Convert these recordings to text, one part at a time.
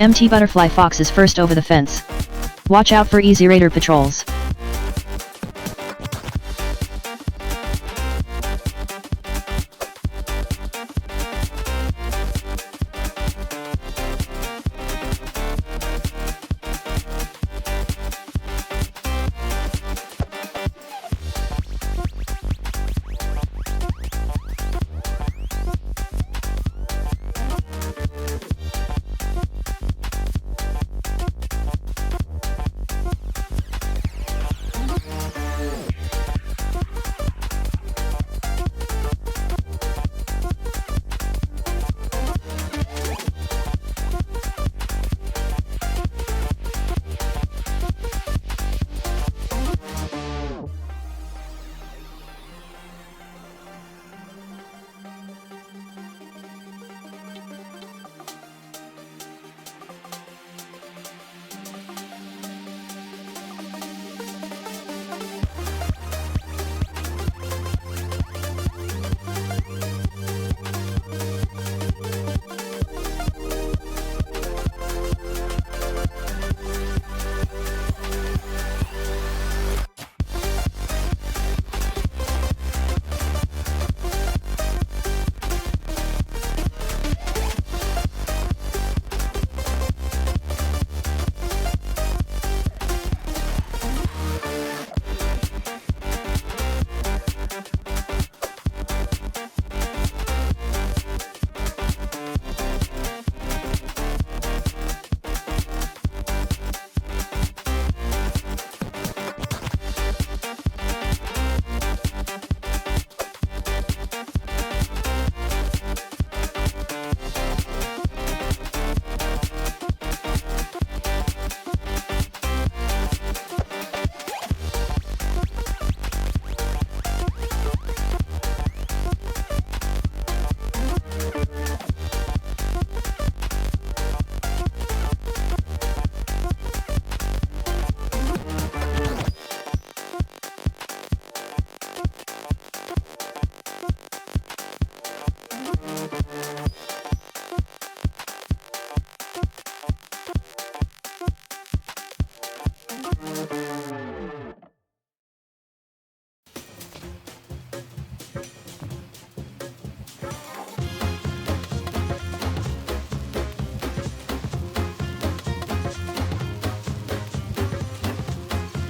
MT Butterfly Fox is first over the fence. Watch out for Easy Raider patrols.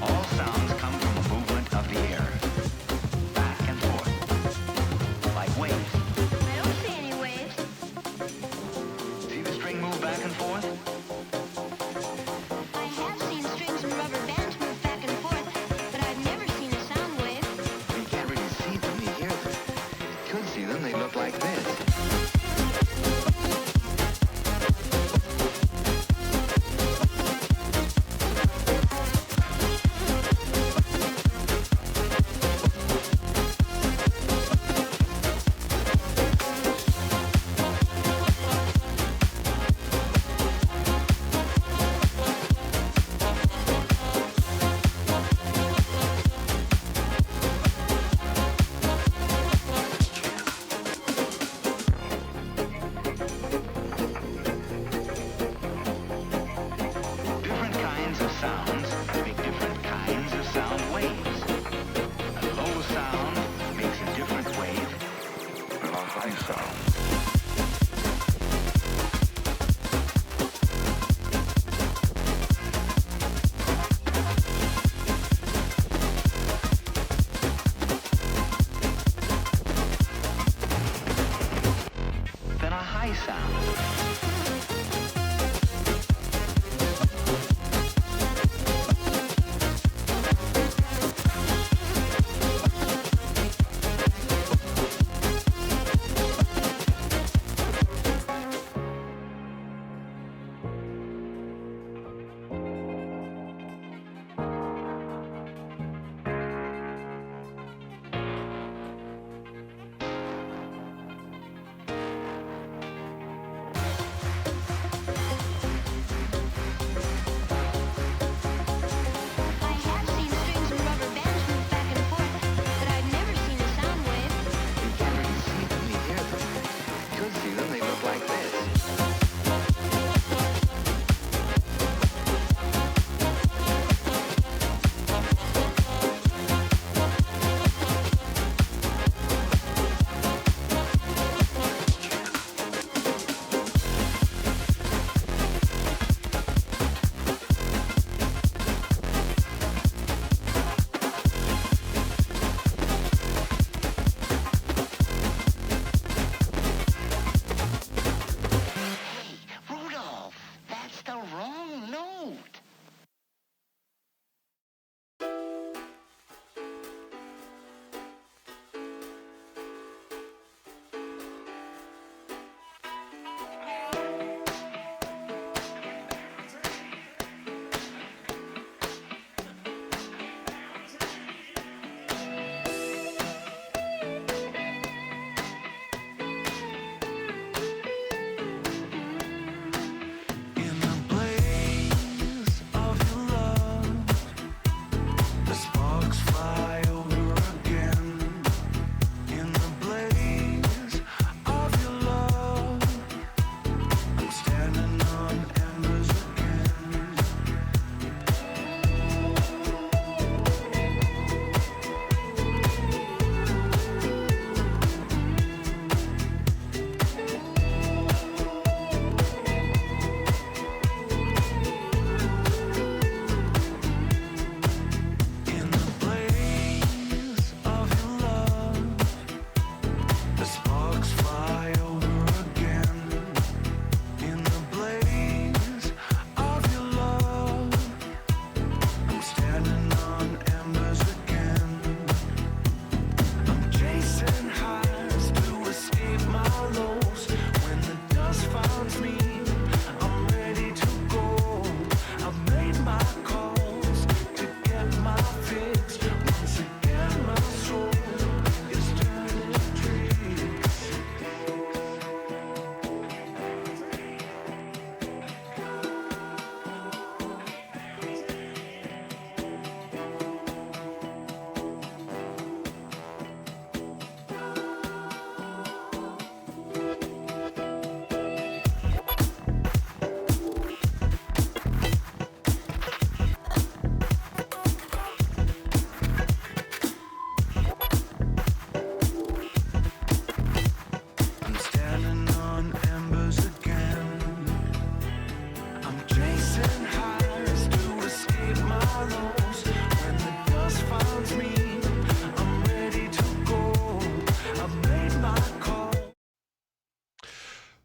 All sounds come from a movement of the air, back and forth, like waves. I don't see any waves. See the string move back and forth? I have seen strings and rubber bands move back and forth, but I've never seen a sound wave. You can't really see them, you hear them. You could see them, they look like this. Different kinds of sounds make different kinds of sound waves. A low sound makes a different wave from a high sound. Then a high sound.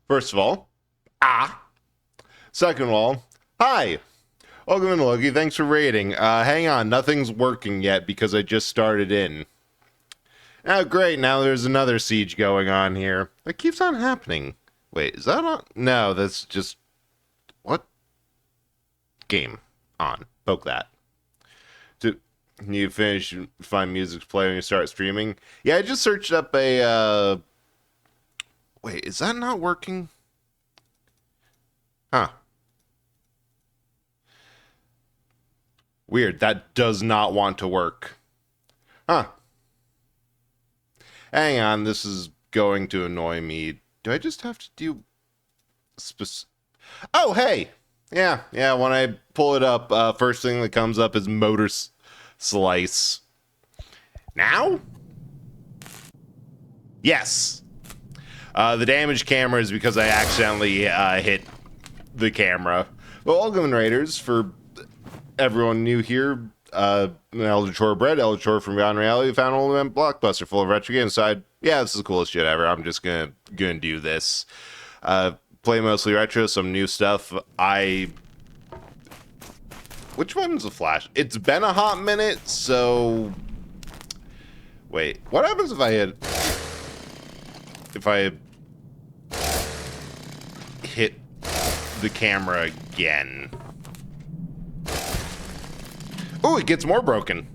First of all, Second of all, hi. Welcome in, Loki. Thanks for raiding. Hang on, nothing's working yet because I just started in. Oh, great. Now there's another siege going on here. That keeps on happening. Wait, is that on? No, that's just... What? Game. On. Poke that. You finish, find music to play when you start streaming. Yeah, I just searched up a... Wait, is that not working? Huh. Weird. That does not want to work. Huh. Hang on, this is going to annoy me. Do I just have to do... Oh, hey! Yeah, when I pull it up, first thing that comes up is motor slice. Now? Yes! The damaged camera is because I accidentally hit the camera. Well, welcome, Raiders, for everyone new here. Elder Chor Bread, Elder Chor from Beyond Reality, found an old man blockbuster full of retro games. So yeah, this is the coolest shit ever. I'm just gonna do this. Play mostly retro, some new stuff. Which one's a Flash? It's been a hot minute, so... Wait, what happens if I hit the camera again? Oh, it gets more broken.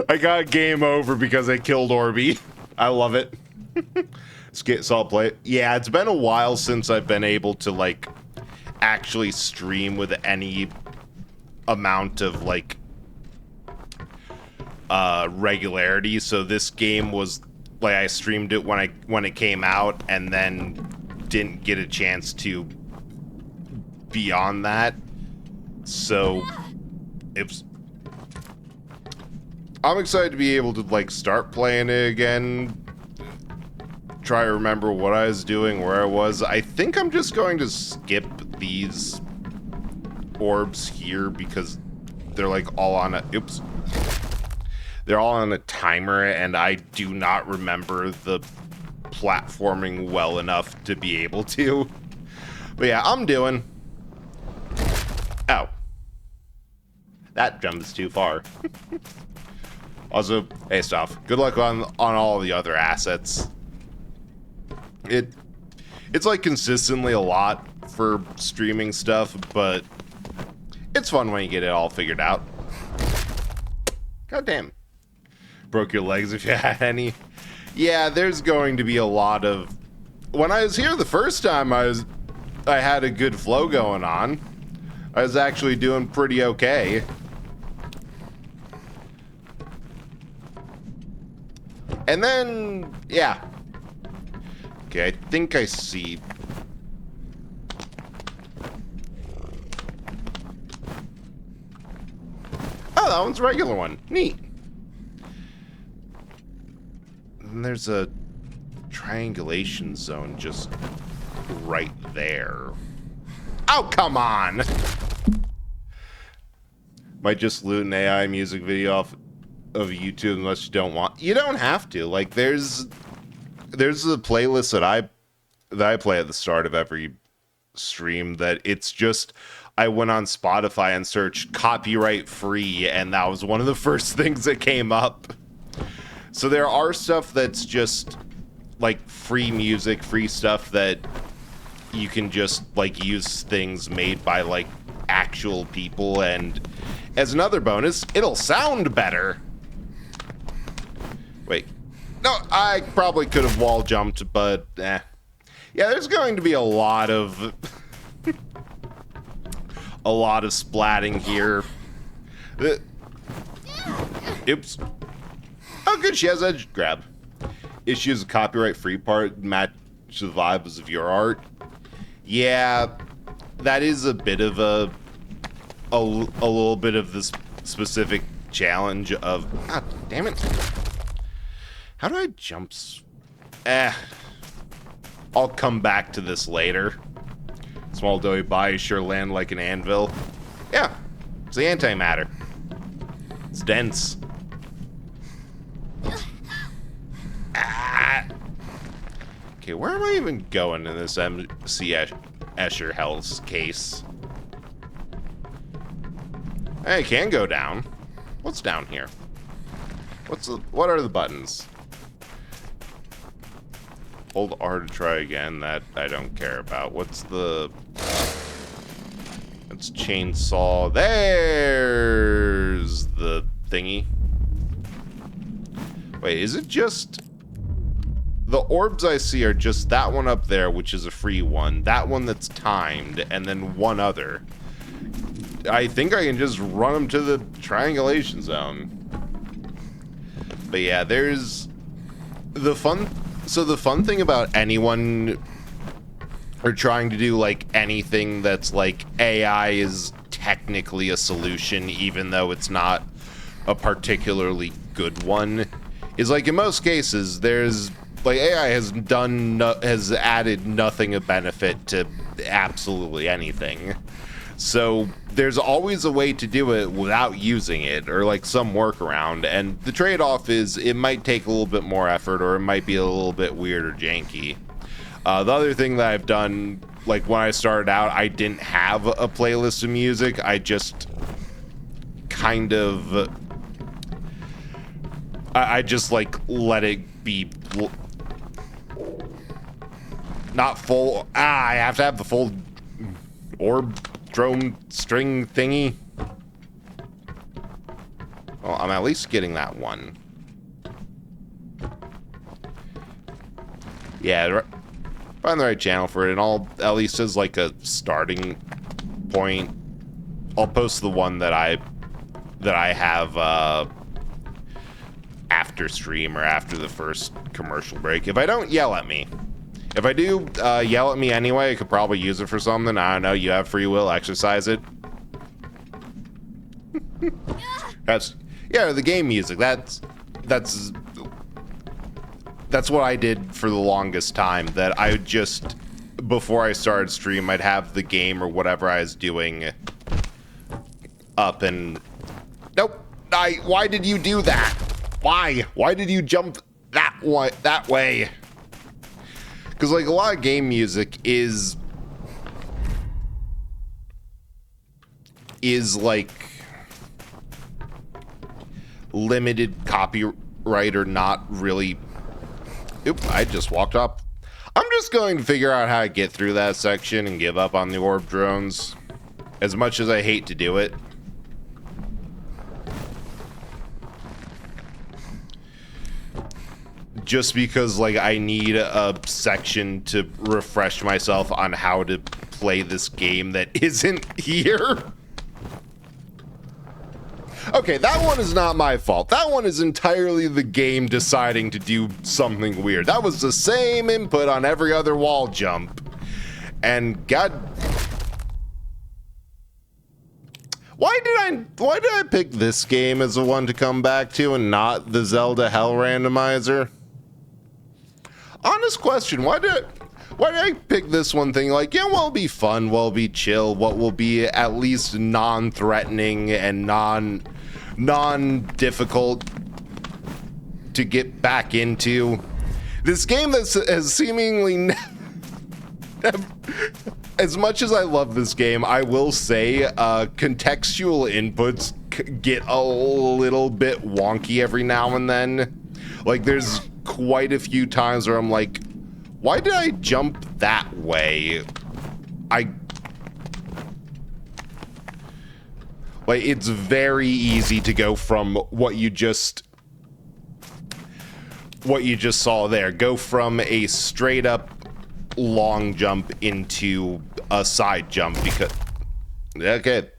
I got game over because I killed Orby. I love it. Solid play. Yeah, it's been a while since I've been able to, like, actually stream with any amount of, like, regularity. So this game was, like, I streamed it when it came out and then didn't get a chance to beyond that. So I'm excited to be able to, like, start playing it again. Try to remember what I was doing, where I was. I think I'm just going to skip these orbs here because they're, like, all on a... Oops. They're all on a timer, and I do not remember the platforming well enough to be able to. But yeah, I'm doing... Oh. That jump is too far. Also, hey, stuff. Good luck on all the other assets. It's like consistently a lot for streaming stuff, but it's fun when you get it all figured out. God damn. Broke your legs if you had any. Yeah, there's going to be a lot of... When I was here the first time, I had a good flow going on. I was actually doing pretty okay. And then, yeah. Okay, I think I see... Oh, that one's a regular one. Neat. And there's a triangulation zone just right there. Oh, come on! Might just loot an AI music video off of YouTube unless you don't want... You don't have to. Like, there's a playlist that I play at the start of every stream that it's just... I went on Spotify and searched copyright free, and that was one of the first things that came up. So there are stuff that's just, like, free music, free stuff that you can just, like, use things made by, like, actual people, and as another bonus, it'll sound better. Wait. No, I probably could have wall jumped, but, Yeah, there's going to be a lot of... a lot of splatting here. Oops. Oh, good, she has edge grab. Issues of copyright-free part match the vibes of your art. Yeah, that is a bit of a little bit of this specific challenge of... God damn it. How do I jump? I'll come back to this later. Small doughy body sure land like an anvil. Yeah, it's the antimatter. It's dense. Ah! Okay, where am I even going in this MC Escher Hell's case? Hey, I can go down. What's down here? What are the buttons? Hold R to try again. That I don't care about. What's the... It's chainsaw. There's the thingy. Wait, is it just... The orbs I see are just that one up there, which is a free one, that one that's timed, and then one other. I think I can just run them to the triangulation zone. But yeah, there's the fun... So the fun thing about anyone or trying to do like anything that's like AI is technically a solution, even though it's not a particularly good one, is like in most cases there's like AI has added nothing of benefit to absolutely anything. So there's always a way to do it without using it, or like some workaround, and the trade-off is it might take a little bit more effort, or it might be a little bit weird or janky. The other thing that I've done, like when I started out, I didn't have a playlist of music. I just kind of... I just like let it be... Not full... I have to have the full orb drone string thingy. Well, I'm at least getting that one. Yeah, find the right channel for it, and I'll at least as like a starting point, I'll post the one that I have after stream or after the first commercial break. If I don't, yell at me. If I do, yell at me anyway. I could probably use it for something. I don't know. You have free will. Exercise it. Yeah, the game music. That's what I did for the longest time. That I would just, before I started stream, I'd have the game or whatever I was doing up and... Nope. Why did you do that? Why? Why did you jump that way? Because like a lot of game music is like limited copyright or not really. Oop, I just walked up. I'm just going to figure out how to get through that section and give up on the orb drones, as much as I hate to do it. Just because, like, I need a section to refresh myself on how to play this game that isn't here. Okay, that one is not my fault. That one is entirely the game deciding to do something weird. That was the same input on every other wall jump. And God... Why did I pick this game as the one to come back to and not the Zelda Hell randomizer? Honest question, why did I pick this one thing like, yeah, well, it'll be fun, well, it'll be chill, what will be at least non-threatening and non-difficult to get back into. This game that has seemingly... As much as I love this game, I will say contextual inputs get a little bit wonky every now and then. Like, there's quite a few times where I'm like, why did I jump that way? Like, it's very easy to go from what you just saw there. Go from a straight up long jump into a side jump because... Okay.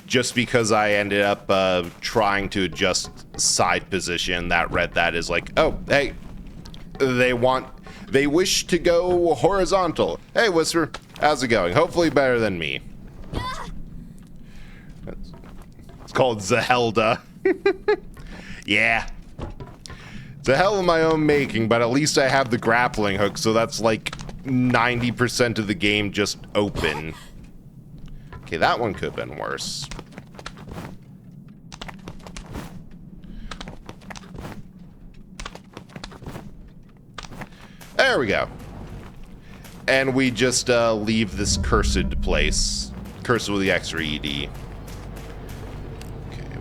Just because I ended up trying to adjust side position, that read that as like, oh, hey, they wish to go horizontal. Hey, Whisper, how's it going? Hopefully better than me. It's called Zelda. Yeah. It's a hell of my own making, but at least I have the grappling hook, so that's like 90% of the game just open. Okay, that one could have been worse. There we go. And we just leave this cursed place. Cursed with the extra ED. Okay,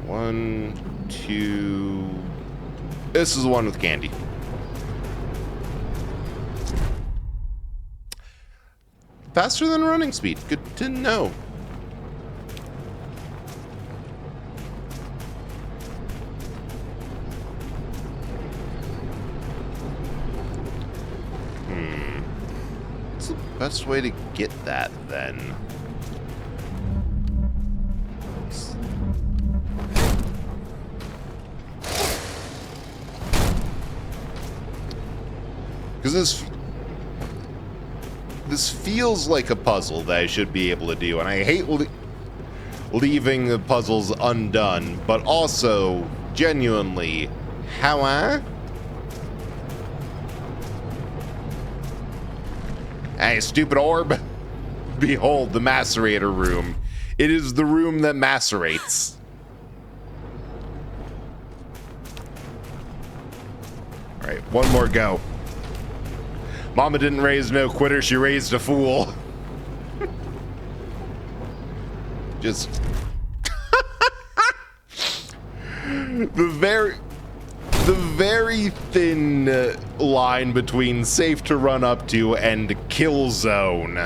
1, 2... This is the one with candy. Faster than running speed. Good to know. What's the best way to get that, then? Because this feels like a puzzle that I should be able to do, and I hate leaving the puzzles undone, but also, genuinely, Hey, stupid orb. Behold, the macerator room. It is the room that macerates. Alright, one more go. Mama didn't raise no quitter, she raised a fool. Just... the very thin line between safe to run up to and kill zone.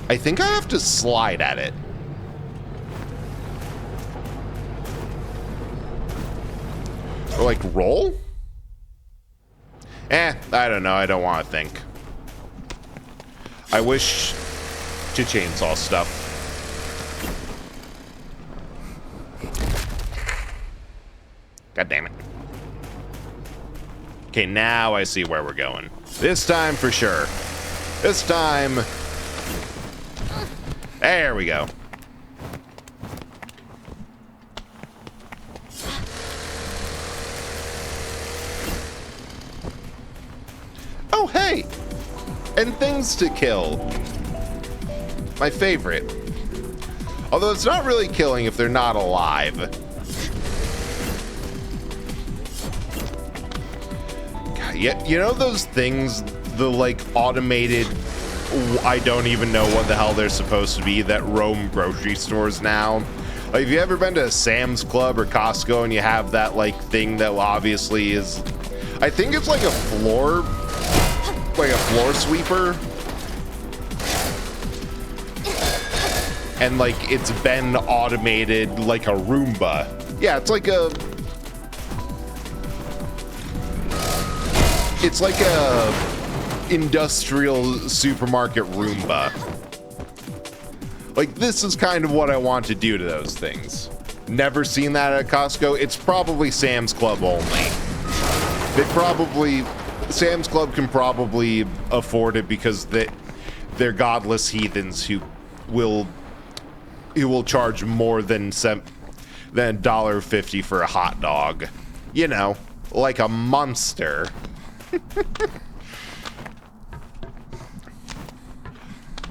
I think I have to slide at it. Or like roll? I don't know. I don't want to think. I wish to chainsaw stuff. God damn it. Okay, now I see where we're going. This time for sure. This time. There we go. Oh, hey! And things to kill. My favorite. Although it's not really killing if they're not alive. God, yeah, you know those things, the like automated, I don't even know what the hell they're supposed to be, that roam grocery stores now? Like, have you ever been to a Sam's Club or Costco and you have that like thing that obviously is, I think it's like a floor sweeper, and like it's been automated like a Roomba. Yeah, it's like a industrial supermarket Roomba. Like, this is kind of what I want to do to those things. Never seen that at Costco. It's probably Sam's Club only. Sam's Club can probably afford it because they're godless heathens who will charge more than $1.50 for a hot dog. You know, like a monster.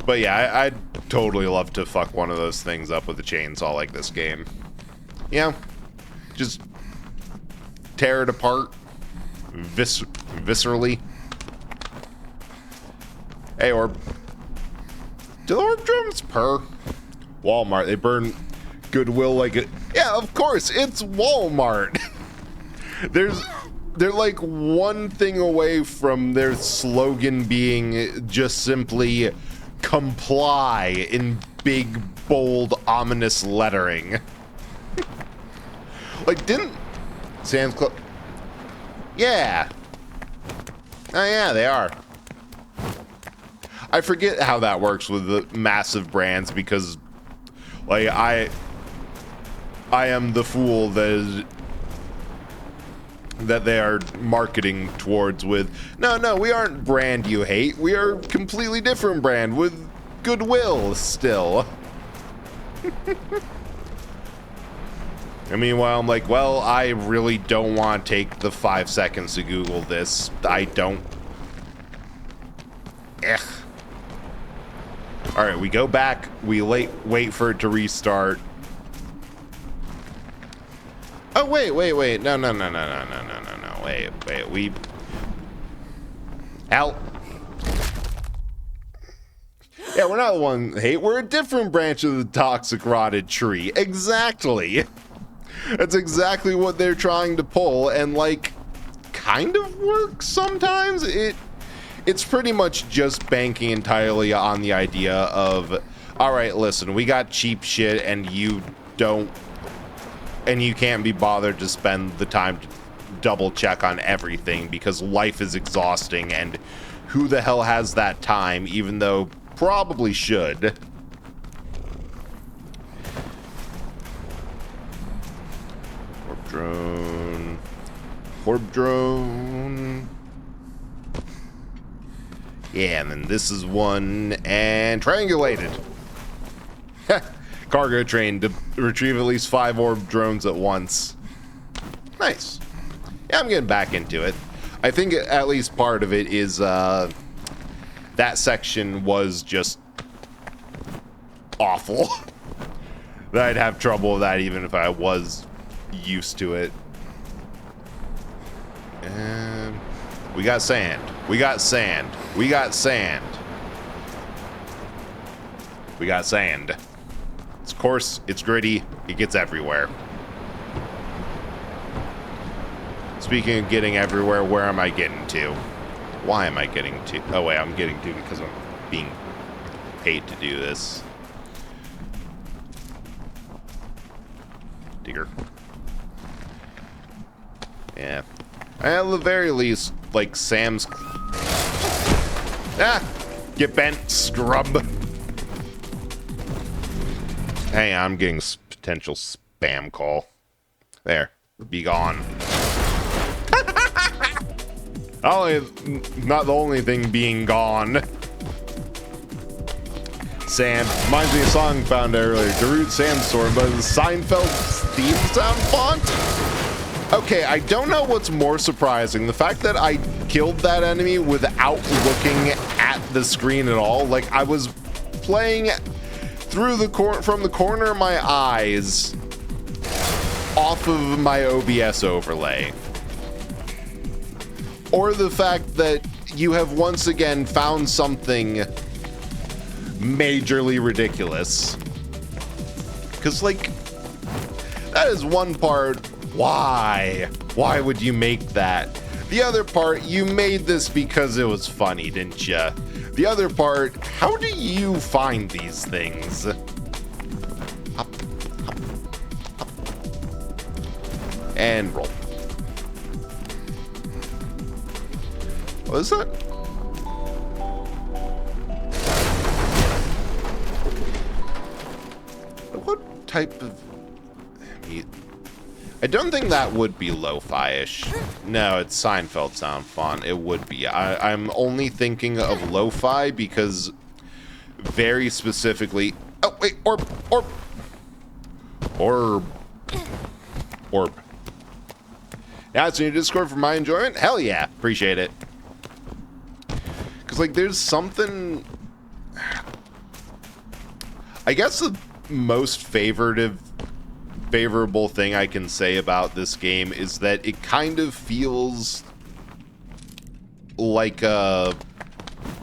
But yeah, I'd totally love to fuck one of those things up with a chainsaw like this game. You know, just tear it apart. Viscerally. Hey, orb. Do the orb drums purr? Walmart, they burn goodwill like it. Yeah, of course, it's Walmart. They're like one thing away from their slogan being just simply comply in big, bold, ominous lettering. Like, didn't Sam's Club... Yeah. Oh yeah, they are. I forget how that works with the massive brands because, like, I am the fool that they are marketing towards with, no, we aren't brand you hate. We are completely different brand with goodwill still. And meanwhile, I'm like, well, I really don't want to take the 5 seconds to Google this. I don't. Ugh. All right, we go back. We wait for it to restart. Oh, wait. No. Wait. Help. Yeah, we're not the one hate. We're a different branch of the toxic rotted tree. Exactly. That's exactly what they're trying to pull, and like, kind of works sometimes. It's pretty much just banking entirely on the idea of, all right, listen, we got cheap shit, and you can't be bothered to spend the time to double check on everything because life is exhausting, and who the hell has that time, even though probably should. Orb drone. Yeah, and then this is one, and triangulated. Cargo train to retrieve at least 5 orb drones at once. Nice. Yeah, I'm getting back into it. I think at least part of it is that section was just awful. That I'd have trouble with that even if I was used to it. And we got sand. We got sand. We got sand. We got sand. Of course, it's gritty. It gets everywhere. Speaking of getting everywhere, where am I getting to? Why am I getting to? Oh, wait, I'm getting to because I'm being paid to do this. Digger. Yeah. At the very least, like, Sam's... Ah! Get bent, scrub! Hey, I'm getting potential spam call. There. Be gone. Not the only thing being gone. Sand. Reminds me of a song found earlier. Darude Sandstorm, but the Seinfeld theme sound font? Okay, I don't know what's more surprising. The fact that I killed that enemy without looking at the screen at all. Like, I was playing through from the corner of my eyes off of my OBS overlay. Or the fact that you have once again found something majorly ridiculous. Because, like, that is one part. Why? Why would you make that? The other part, you made this because it was funny, didn't you? The other part, how do you find these things? Up, up, up. And roll. What is that? What type of... I don't think that would be lo-fi-ish. No, it's Seinfeld sound font. It would be. I'm only thinking of lo-fi because very specifically... Oh, wait, orb. Yeah, it's in your Discord for my enjoyment? Hell yeah. Appreciate it. Because, like, there's something... I guess the most favorable thing I can say about this game is that it kind of feels like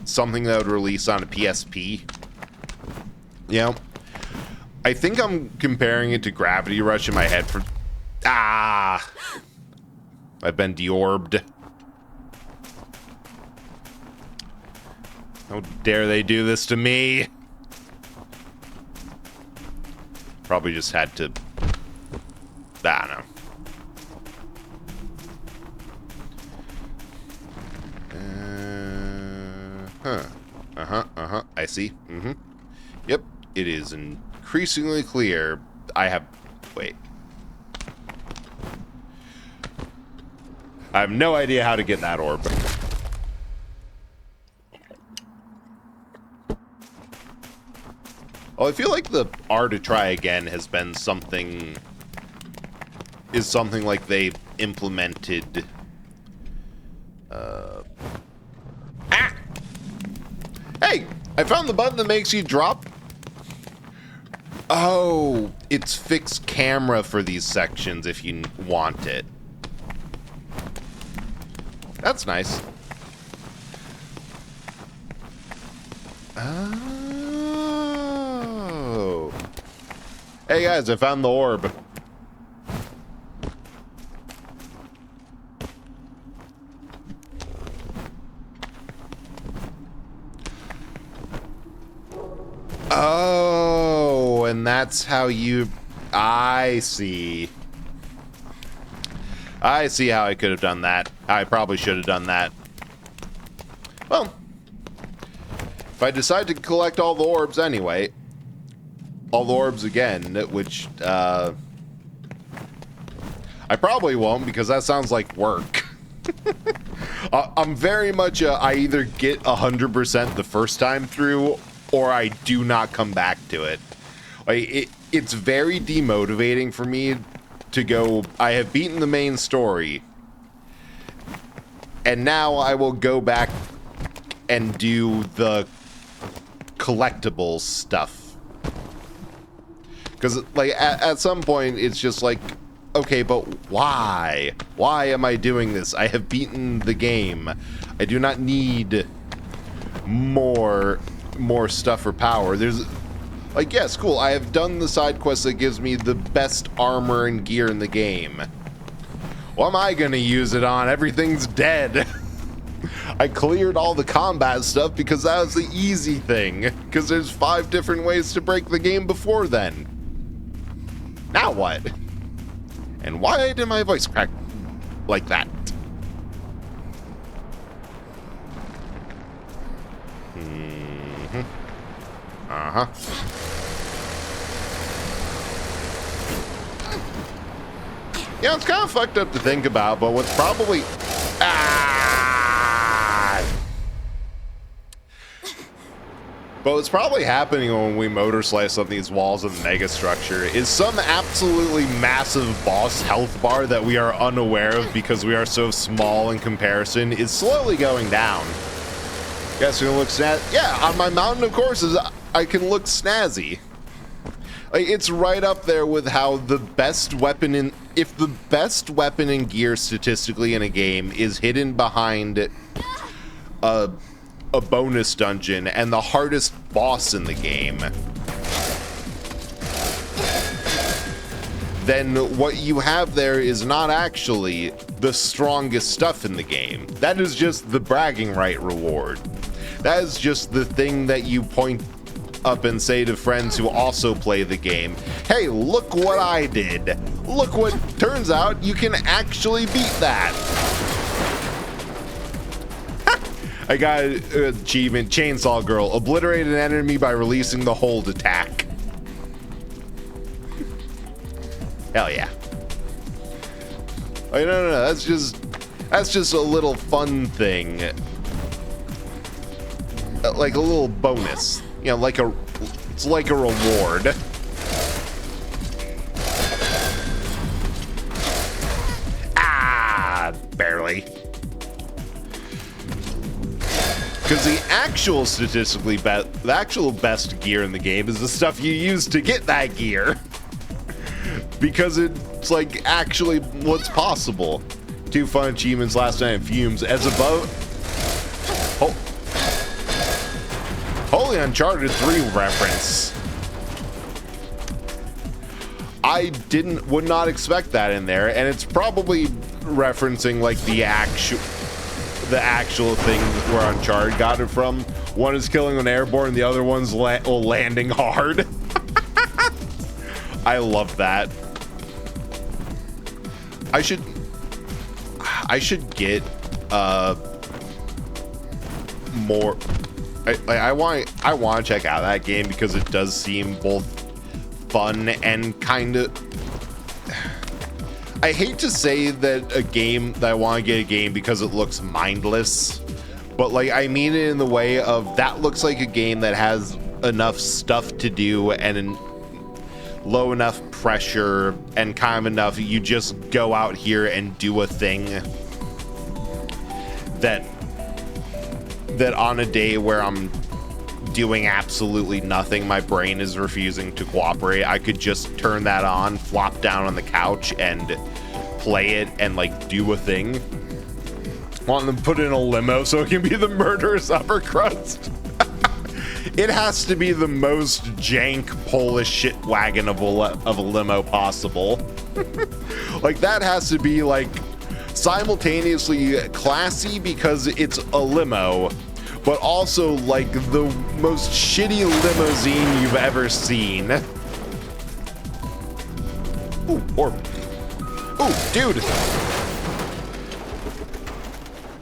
something that would release on a PSP. You know? I think I'm comparing it to Gravity Rush in my head for... Ah! I've been deorbed. How dare they do this to me? Probably just had to... I don't know. I see. Yep. It is increasingly clear. Wait. I have no idea how to get that orb. Oh, I feel like the R to try again has been something like they've implemented. Hey, I found the button that makes you drop Oh, it's fixed camera for these sections if you want it. That's nice. Oh. Hey guys, I found the orb. Oh, and that's how you... I see. I see how I could have done that. I probably should have done that. Well, if I decide to collect all the orbs anyway, all the orbs again, which I probably won't because that sounds like work. I'm very much I either get 100% the first time through or I do not come back to it. Like it's very demotivating for me to go, I have beaten the main story, and now I will go back and do the collectible stuff. Because, like, at some point, it's just like, okay, but why? Why am I doing this? I have beaten the game. I do not need more stuff or power. There's... Like, yes, cool, I have done the side quest that gives me the best armor and gear in the game. What am I gonna use it on? Everything's dead. I cleared all the combat stuff because that was the easy thing. Because there's 5 different ways to break the game before then. Now what? And why did my voice crack like that? Uh-huh. Yeah, it's kind of fucked up to think about, but what's probably... But what's probably happening when we motor slice up these walls of the mega structure is some absolutely massive boss health bar that we are unaware of because we are so small in comparison is slowly going down. Guess we're gonna look snazzy. Yeah, on my mountain of courses, I can look snazzy. Like, it's right up there with how the best weapon in... If the best weapon and gear statistically in a game is hidden behind a bonus dungeon and the hardest boss in the game, then what you have there is not actually the strongest stuff in the game. That is just the bragging right reward. That is just the thing that you point up and say to friends who also play the game, hey, look what I did. Look what turns out you can actually beat that. I got an achievement, Chainsaw Girl. Obliterate an enemy by releasing the hold attack. Hell yeah. Oh, no, that's just a little fun thing. Like a little bonus. You know, it's like a reward. Barely. Because the actual the actual best gear in the game is the stuff you use to get that gear. Because it's like actually what's possible. 2 fun achievements last night in Fumes as above. Holy Uncharted 3 reference. I would not expect that in there, and it's probably referencing like the actual thing where Uncharted got it from. One is killing an airborne, the other one's landing hard. I love that. I should get more. I want to check out that game because it does seem both fun and kind of... I hate to say that I want to get a game because it looks mindless, but like I mean it in the way of that looks like a game that has enough stuff to do and low enough pressure and kind of enough you just go out here and do a thing that on a day where I'm doing absolutely nothing, my brain is refusing to cooperate, I could just turn that on, flop down on the couch, and play it and like do a thing. Want them put in a limo so it can be the murderous upper crust. It has to be the most jank Polish shit wagon of a limo possible. Like that has to be like simultaneously classy because it's a limo, but also like the most shitty limousine you've ever seen. Ooh, orb. Ooh, dude.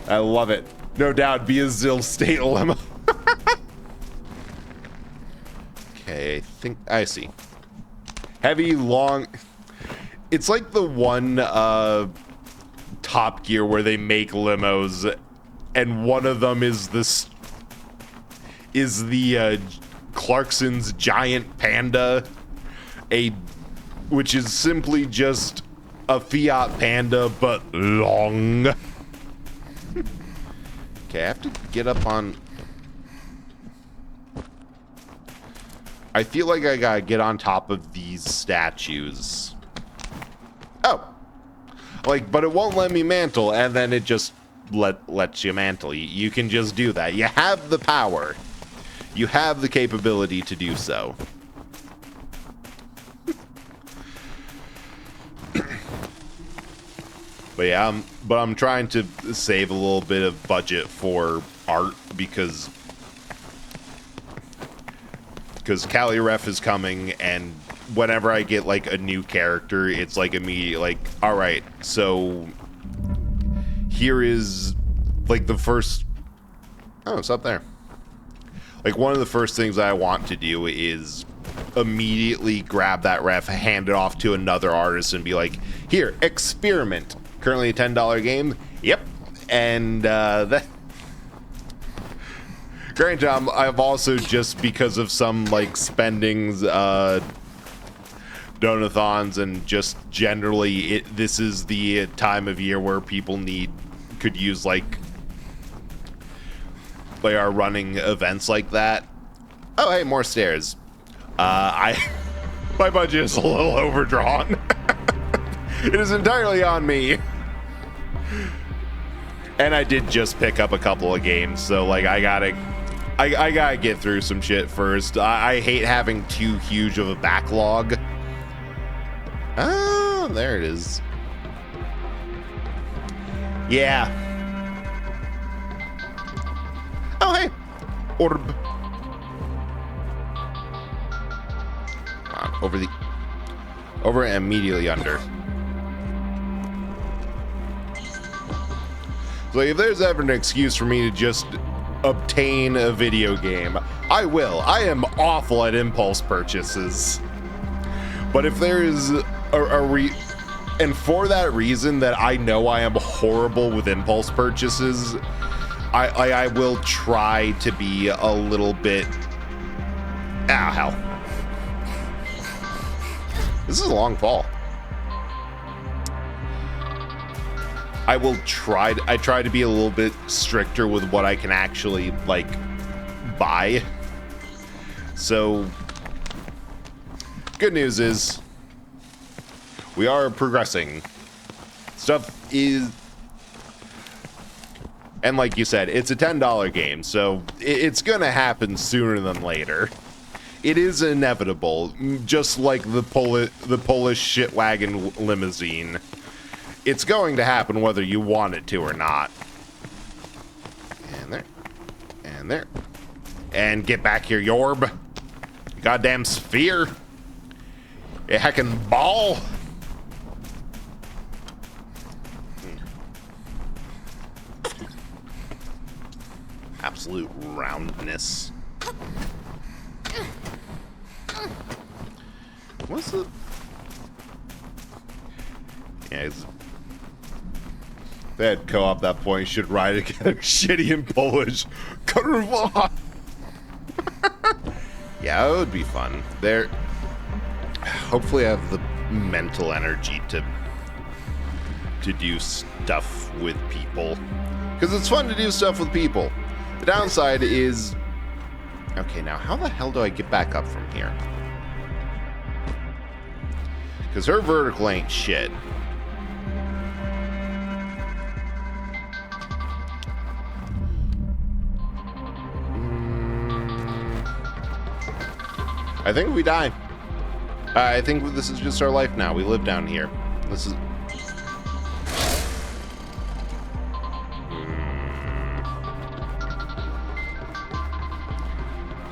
I love it. No doubt be a Zill State limo. Okay, I think I see. Heavy, long. It's like the one Top Gear where they make limos, and one of them is this Clarkson's Giant Panda, which is simply just a Fiat Panda but long. Okay, I have to get up on. I feel like I gotta get on top of these statues. Oh, like, but it won't let me mantle, and then it just lets you mantle. You can just do that. You have the power. You have the capability to do so. But yeah, I'm trying to save a little bit of budget for art because Caliref is coming, and whenever I get like a new character, it's like immediate like, all right, so here is like the first. Oh, it's up there. Like one of the first things I want to do is immediately grab that ref, hand it off to another artist, and be like, here, experiment. Currently a $10 game. Yep. And that. Granted, I've also just because of some like spendings, donathons, and just generally, this is the time of year where people could use like they are running events like that. Oh, hey, more stairs. My budget is a little overdrawn. It is entirely on me. And I did just pick up a couple of games, so like I gotta get through some shit first. I hate having too huge of a backlog. Oh, there it is. Yeah. Oh, hey. Orb. Come on, over and immediately under. So if there's ever an excuse for me to just obtain a video game, I will. I am awful at impulse purchases. But if there is and for that reason that I know I am horrible with impulse purchases, I will try to be a little bit. Ah, hell. This is a long fall. I try to be a little bit stricter with what I can actually like buy. So good news is we are progressing. Stuff is, and like you said, it's a $10 game, so it's gonna happen sooner than later. It is inevitable, just like the Polish shitwagon limousine. It's going to happen whether you want it to or not. And there. And there. And get back here, Yorb. You goddamn sphere. You heckin' ball. Absolute roundness. What's the... Yeah, they had co-op that point, should ride together. Shitty in Polish. Kurwa! Yeah, it would be fun. Hopefully I have the mental energy to do stuff with people. Because it's fun to do stuff with people. The downside is Okay, now how the hell do I get back up from here? Because her vertical ain't shit. I think we die. I think this is just our life now. We live down here. This is...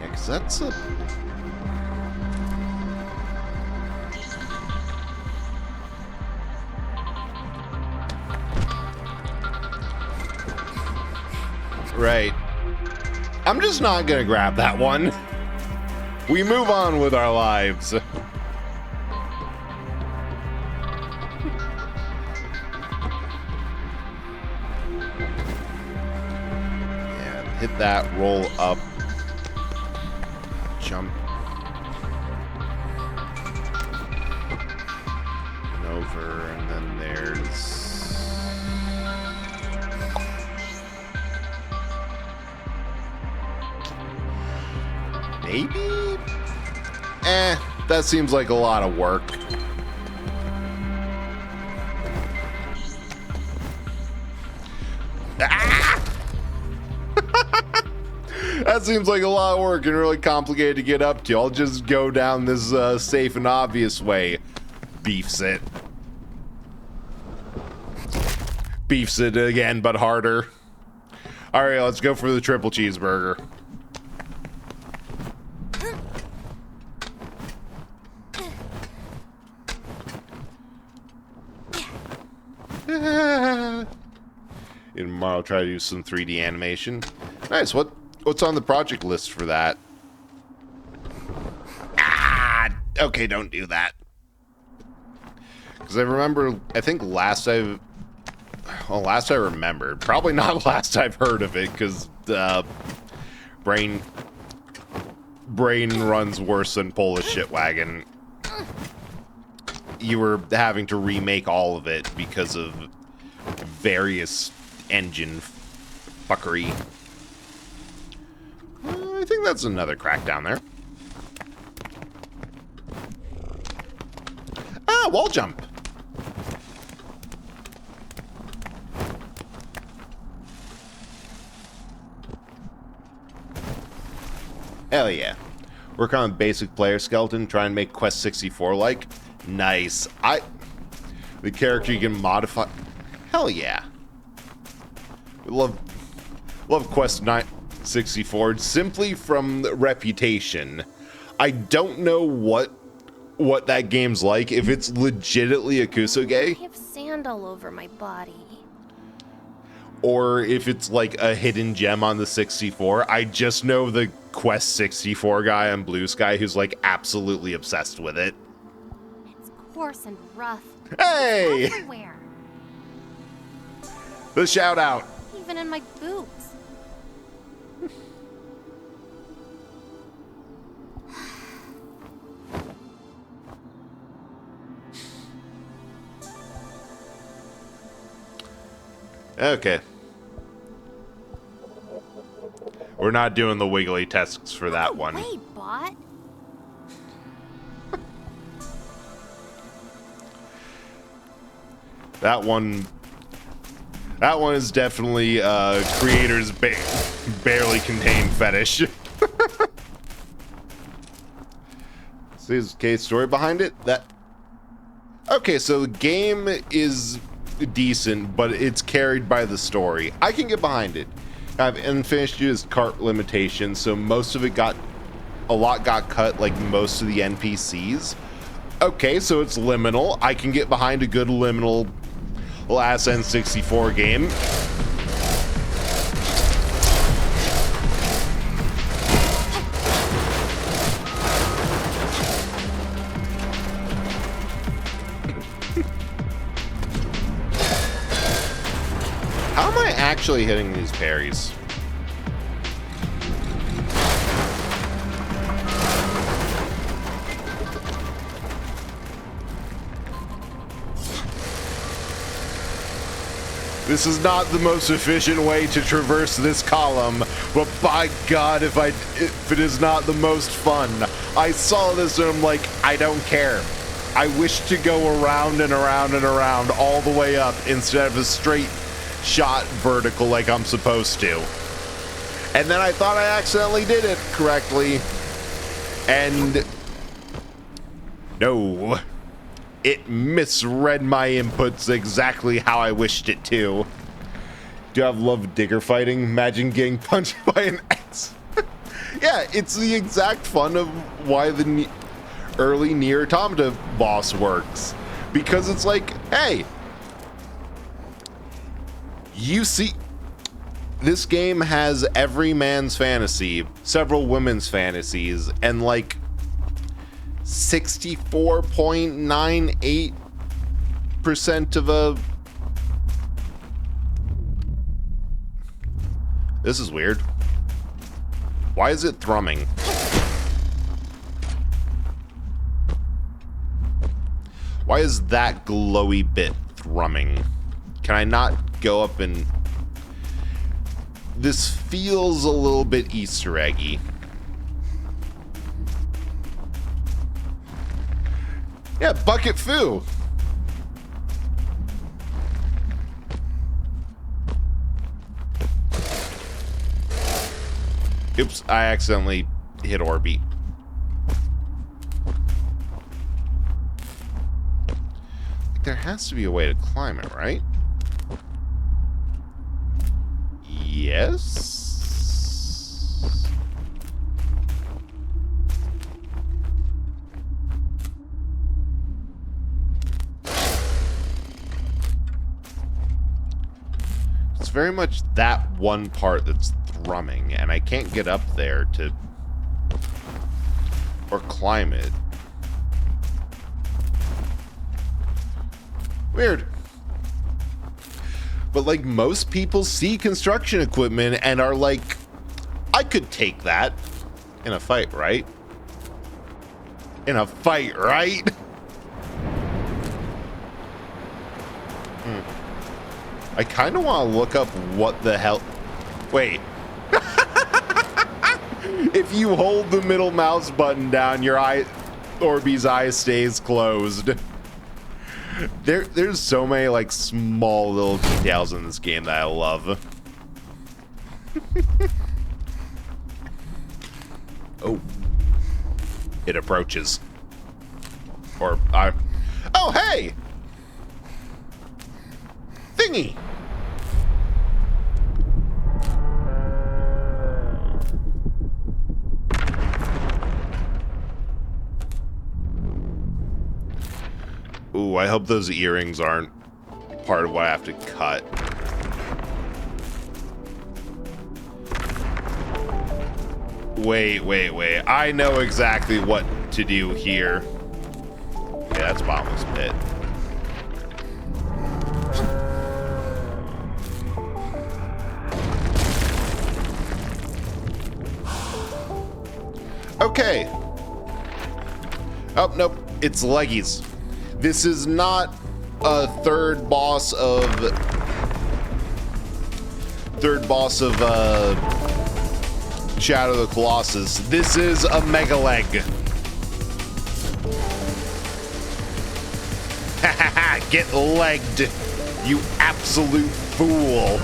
Yeah, because that's a... Right. I'm just not gonna grab that one. We move on with our lives. Yeah, hit that, roll up, jump. And over, and then there's... Maybe? That seems like a lot of work. Ah! That seems like a lot of work and really complicated to get up to. I'll just go down this safe and obvious way. Beefs it. Beefs it again, but harder. Alright, let's go for the triple cheeseburger. And tomorrow I'll try to do some 3D animation. Nice. What's on the project list for that? Ah, okay, don't do that. Because I remember, I think last I remembered, probably not last I've heard of it, because brain runs worse than Polish shit wagon. You were having to remake all of it because of various engine fuckery. I think that's another crack down there. Ah, wall jump. Hell yeah. Work on basic player skeleton, try and make Quest 64 like. Nice. The character you can modify. Hell yeah. Love Quest 64 simply from reputation. I don't know what that game's like. If it's legitimately a Kusoge, I have sand all over my body. or if it's like a hidden gem on the 64. I just know the Quest 64 guy on Blue Sky who's like absolutely obsessed with it. It's coarse and rough. Hey! Everywhere. The shout out. Even in my boots. Okay. We're not doing the wiggly tests for that one. Wait, bot. That one is definitely creator's barely contained fetish. See his case story behind it? Okay, so the game is decent, but it's carried by the story. I can get behind it. I have unfinished use cart limitations, so most of it got cut, like most of the NPCs. Okay, so it's liminal. I can get behind a good liminal last N64 game. How am I actually hitting these parries? This is not the most efficient way to traverse this column, but by God, if it is not the most fun. I saw this and I'm like, I don't care. I wish to go around and around and around all the way up instead of a straight shot vertical like I'm supposed to. And then I thought I accidentally did it correctly. And no, it misread my inputs exactly how I wished it to. Do you have love digger fighting? Imagine getting punched by an axe. Yeah, it's the exact fun of why the early Nier Automata boss works. Because it's like, hey, you see, this game has every man's fantasy, several women's fantasies, and like 64.98% of a... This is weird. Why is it thrumming? Why is that glowy bit thrumming? Can I not go up and... This feels a little bit Easter eggy. Yeah, Bucket Foo. Oops, I accidentally hit Orby. There has to be a way to climb it, right? Yes. It's very much that one part that's thrumming, and I can't get up there to... or climb it. Weird. But like most people see construction equipment and are like, I could take that in a fight, right? In a fight, right? I kind of want to look up what the hell... Wait. If you hold the middle mouse button down, your eye, Orby's eye stays closed. There's so many like small little details in this game that I love. Oh, it approaches. Or I. Oh hey, thingy. Ooh, I hope those earrings aren't part of what I have to cut. Wait. I know exactly what to do here. Okay, that's bottomless pit. Okay. Oh, nope. It's leggies. This is not a third boss of Shadow of the Colossus. This is a Mega Leg. Get legged, you absolute fool.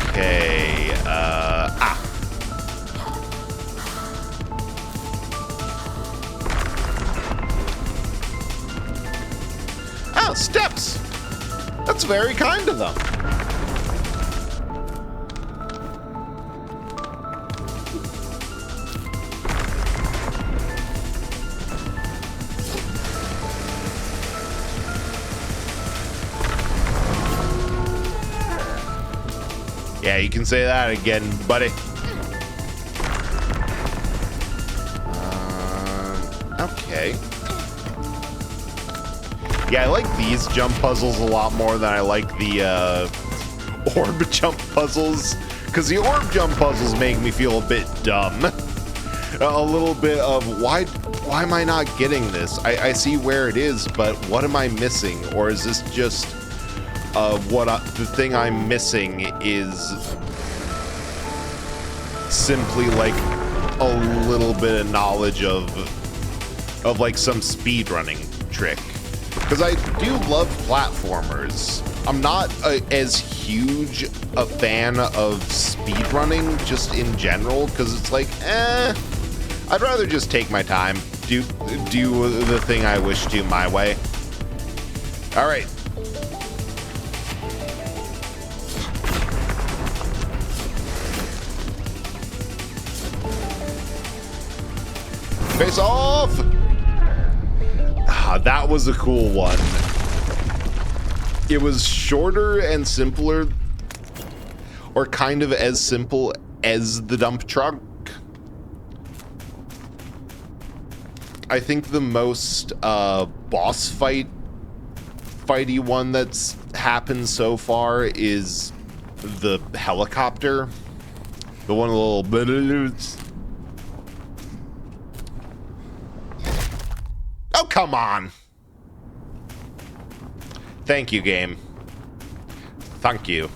Okay, Oh, steps! That's very kind of them. Yeah, you can say that again, buddy. Okay. Yeah, I like these jump puzzles a lot more than I like the orb jump puzzles, because the orb jump puzzles make me feel a bit dumb. a little bit of why am I not getting this? I see where it is, but what am I missing? Or is this just the thing I'm missing is simply like a little bit of knowledge of like some speedrunning trick? Because I do love platformers. I'm not as huge a fan of speedrunning just in general, because it's like, I'd rather just take my time, do the thing I wish to my way. All right. Face off! Ah, that was a cool one. It was shorter and simpler, or kind of as simple as the dump truck. I think the most boss fighty one that's happened so far is the helicopter. The one of the little... Oh, come on! Thank you, game. Thank you.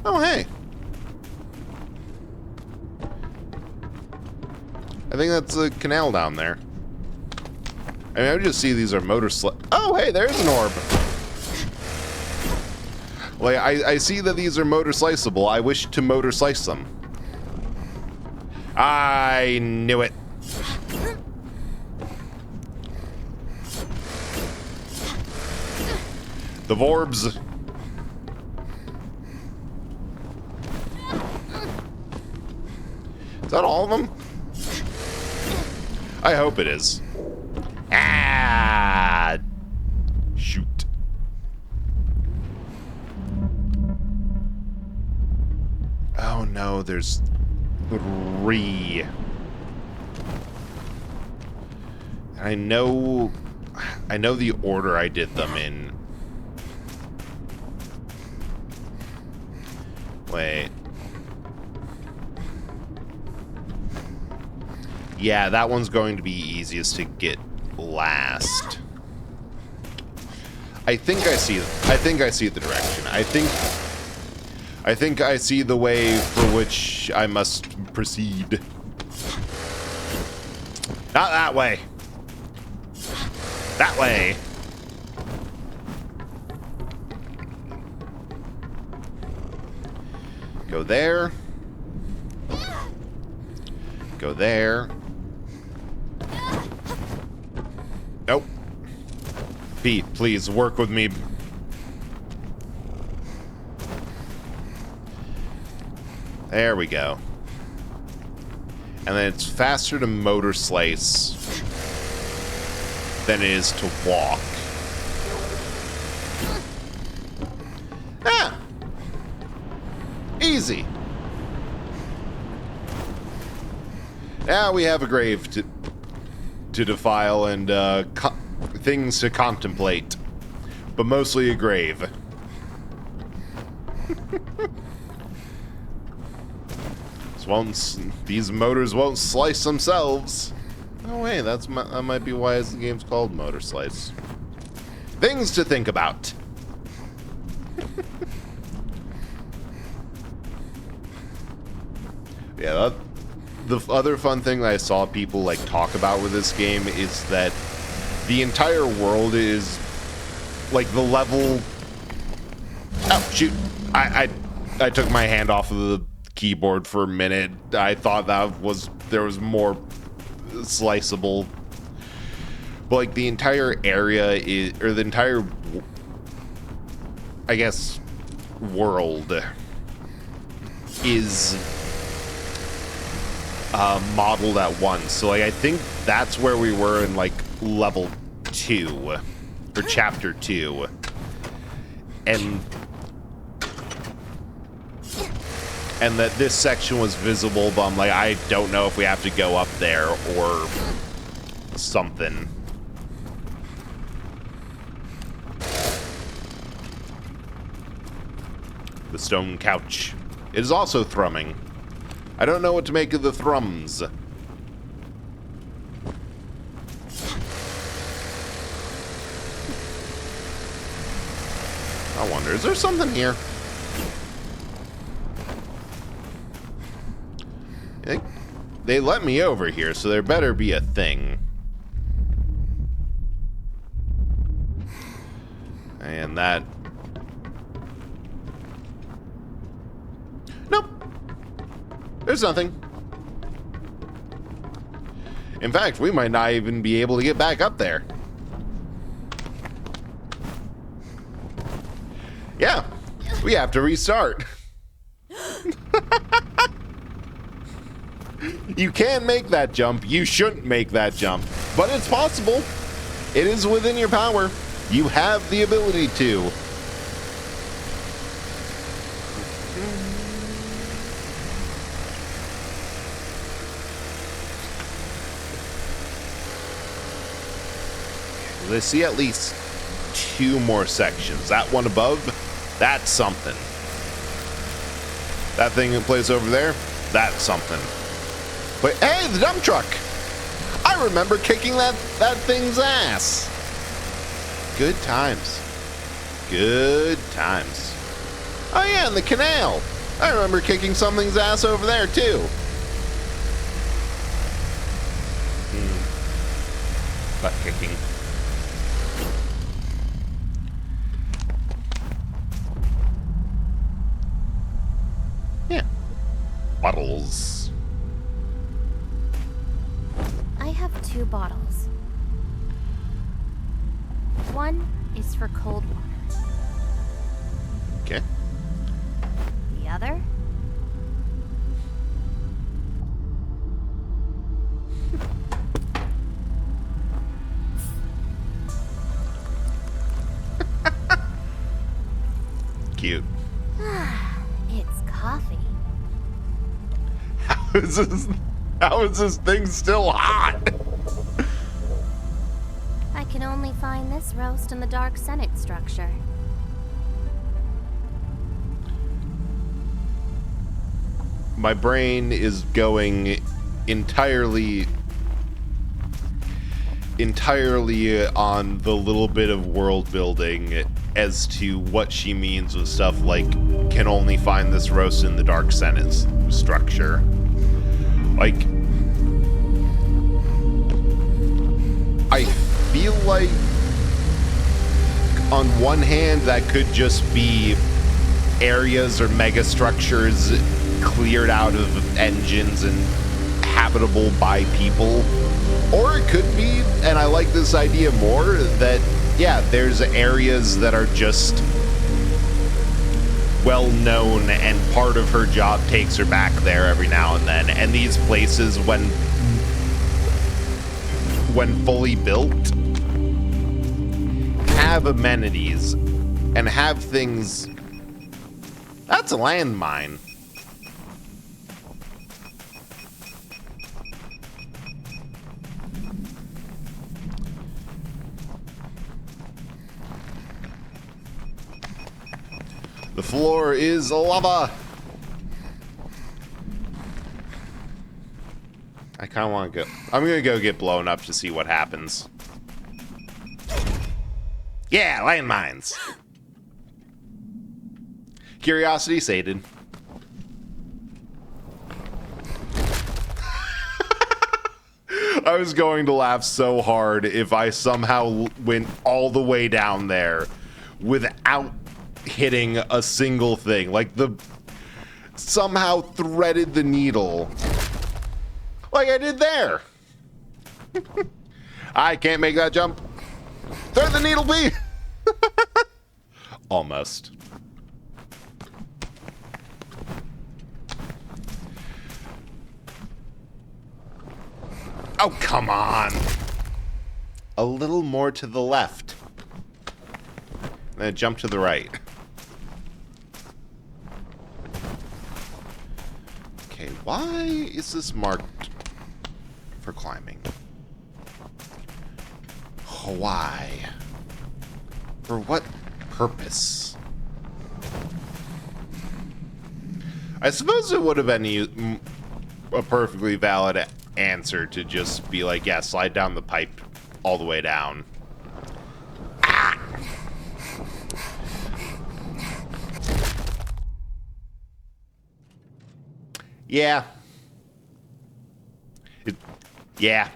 Oh, hey. I think that's a canal down there. I mean, I just see these are oh, hey, there's an orb. Like, I see that these are motor sliceable. I wish to motor slice them. I knew it. The Vorbs. Is that all of them? I hope it is. Ah! Shoot. Oh no, there's 3. I know the order I did them in. Wait. Yeah, that one's going to be easiest to get last. I think I see the direction. I think I see the way for which I must proceed. Not that way. That way. Go there. Go there. Nope. Pete, please work with me. There we go. And then it's faster to motor slice than it is to walk. Ah! Easy. Now we have a grave to defile and things to contemplate, but mostly a grave. These motors won't slice themselves. Oh wait, that might be why the game's called Motor Slice. Things to think about. Yeah, the other fun thing that I saw people like talk about with this game is that the entire world is like the level. Oh shoot! I took my hand off of the keyboard for a minute. I thought there was more sliceable, but like the entire area is, or the entire, I guess, world is modeled at once. So like I think that's where we were in like level 2 or chapter 2, and that this section was visible, but I'm like, I don't know if we have to go up there or something. The stone couch. It is also thrumming. I don't know what to make of the thrums. I wonder, is there something here? They let me over here, so there better be a thing. And that... Nope. There's nothing. In fact, we might not even be able to get back up there. Yeah, we have to restart. You can make that jump. You shouldn't make that jump. But it's possible. It is within your power. You have the ability to. I see at least 2 more sections. That one above, that's something. That thing in place over there, that's something. But hey, the dump truck! I remember kicking that thing's ass. Good times. Good times. Oh yeah, and the canal. I remember kicking something's ass over there too. Butt kicking. Yeah. Bottles. I have 2 bottles. One is for cold water. Okay. The other? Cute. It's coffee. How is this thing still hot? I can only find this roast in the Dark Senate structure. My brain is going entirely on the little bit of world building as to what she means with stuff like can only find this roast in the Dark Senate structure. Like, I feel like on one hand that could just be areas or mega structures cleared out of engines and habitable by people, or it could be, and I like this idea more, that yeah, there's areas that are just well known and part of her job takes her back there every now and then, and these places when fully built have amenities and have things. That's a landmine. The floor is lava. I kind of want to go. I'm going to go get blown up to see what happens. Yeah, landmines. Curiosity sated. I was going to laugh so hard if I somehow went all the way down there without hitting a single thing. Like somehow threaded the needle. Like I did there. I can't make that jump. Thread the needle, please. Almost. Oh, come on. A little more to the left. Then jump to the right. Okay, why is this marked for climbing? Why? For what purpose? I suppose it would have been a perfectly valid answer to just be like, yeah, slide down the pipe all the way down. Yeah. Yeah.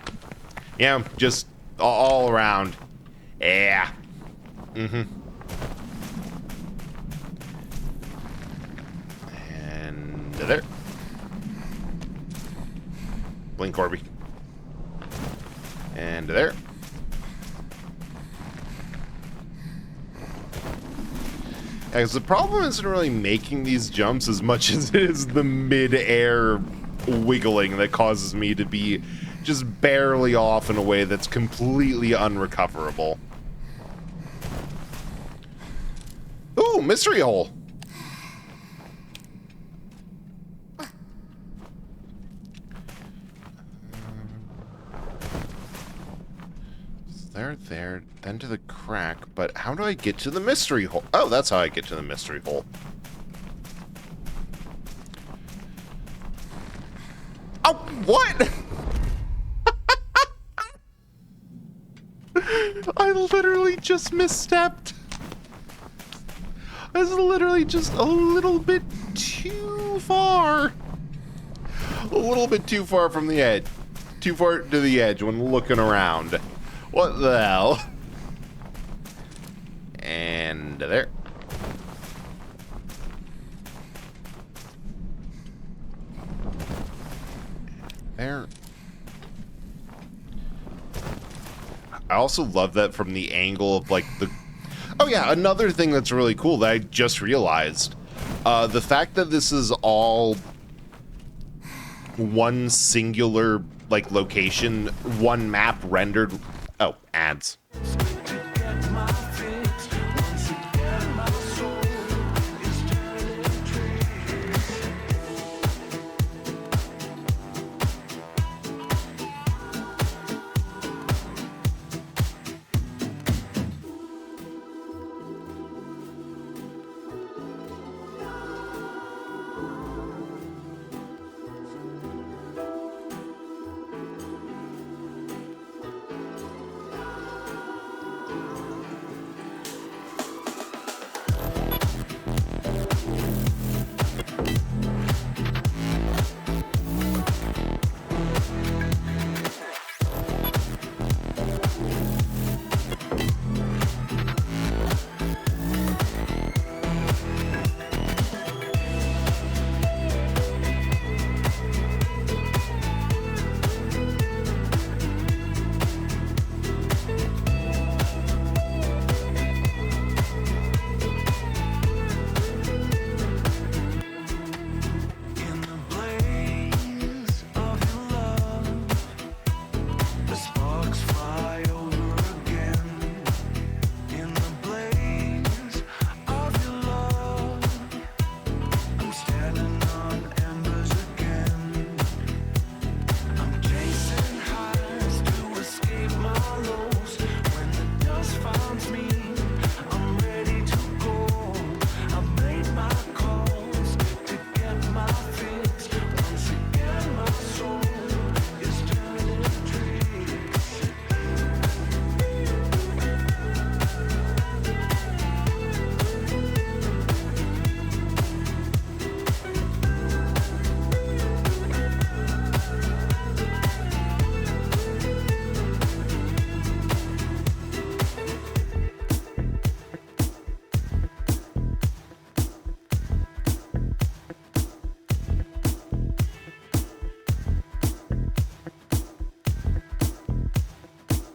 Yeah, just all around. Yeah. Mm-hmm. And there. Blink, Corby. And there. Because the problem isn't really making these jumps as much as it is the mid-air wiggling that causes me to be just barely off in a way that's completely unrecoverable. Ooh, mystery hole. There, then to the crack, but how do I get to the mystery hole? Oh, that's how I get to the mystery hole. Oh, what? I literally just misstepped. I was literally just a little bit too far. A little bit too far from the edge. Too far to the edge when looking around. What the hell? And there. There. I also love that from the angle of like the... Oh yeah, another thing that's really cool that I just realized. The fact that this is all one singular like location, one map rendered... Oh, ads.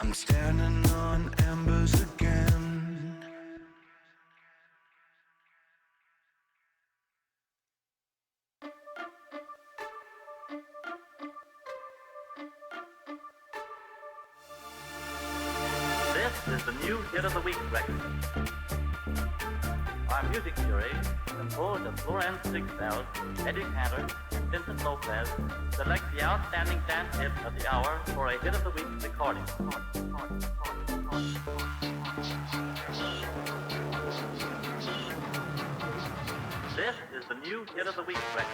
I'm standing on embers again. This is the new hit of the week record. Our music jury, composed of Florence Sigfeld, Eddie Cantor, and Vincent Lopez, select the outstanding dance hit of the hour for a hit of the week recording. This is the new hit of the week record.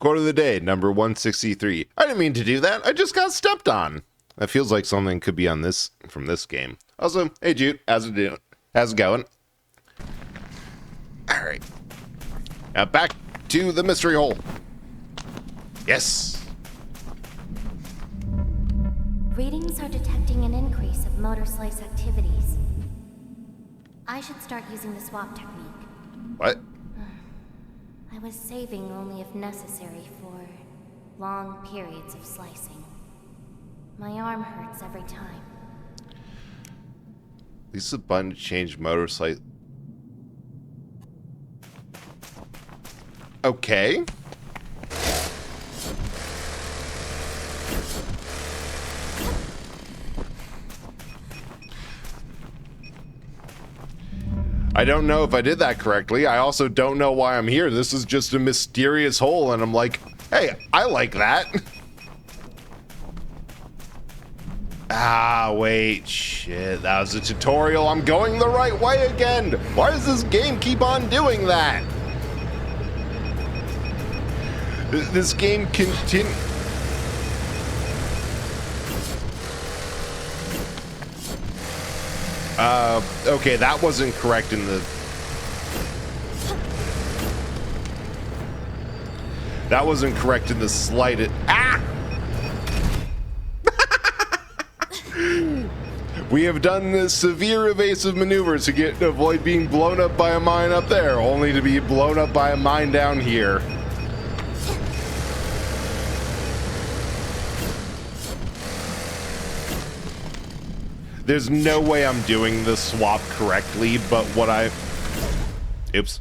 Quote of the day, number 163. I didn't mean to do that. I just got stepped on. That feels like something could be on this from this game. Also, hey Jude, how's it doing? How's it going? All right. Now back to the mystery hole. Yes. Readings are detecting an increase of motor slice activities. I should start using the swap technique. What? I was saving only if necessary for long periods of slicing. My arm hurts every time. This is a button to change motor slice. Okay. I don't know if I did that correctly. I also don't know why I'm here. This is just a mysterious hole, and I'm like, hey, I like that. Ah, wait, shit. That was a tutorial. I'm going the right way again. Why does this game keep on doing that? This game continue. Okay, that wasn't correct in the... That wasn't correct in the slightest... Ah! We have done this severe evasive maneuver to avoid being blown up by a mine up there, only to be blown up by a mine down here. There's no way I'm doing the swap correctly, but what I... Oops.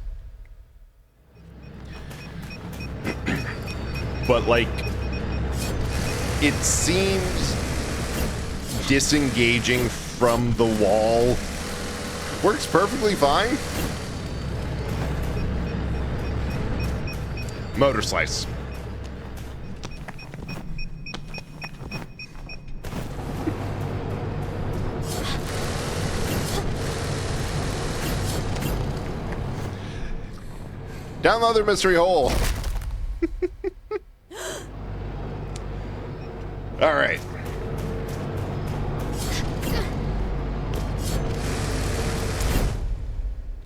But, like, it seems disengaging from the wall works perfectly fine. Motor slice. Down the other mystery hole. All right.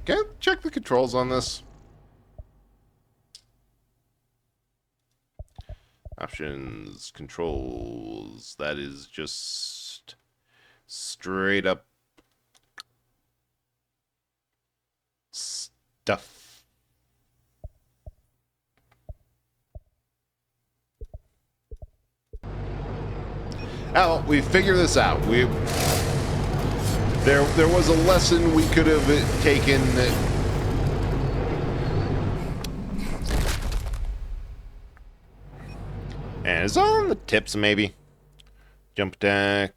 Okay, check the controls on this. Options, controls. That is just straight up stuff. Oh, we figured this out. There was a lesson we could have taken. And it's all on the tips, maybe. Jump deck,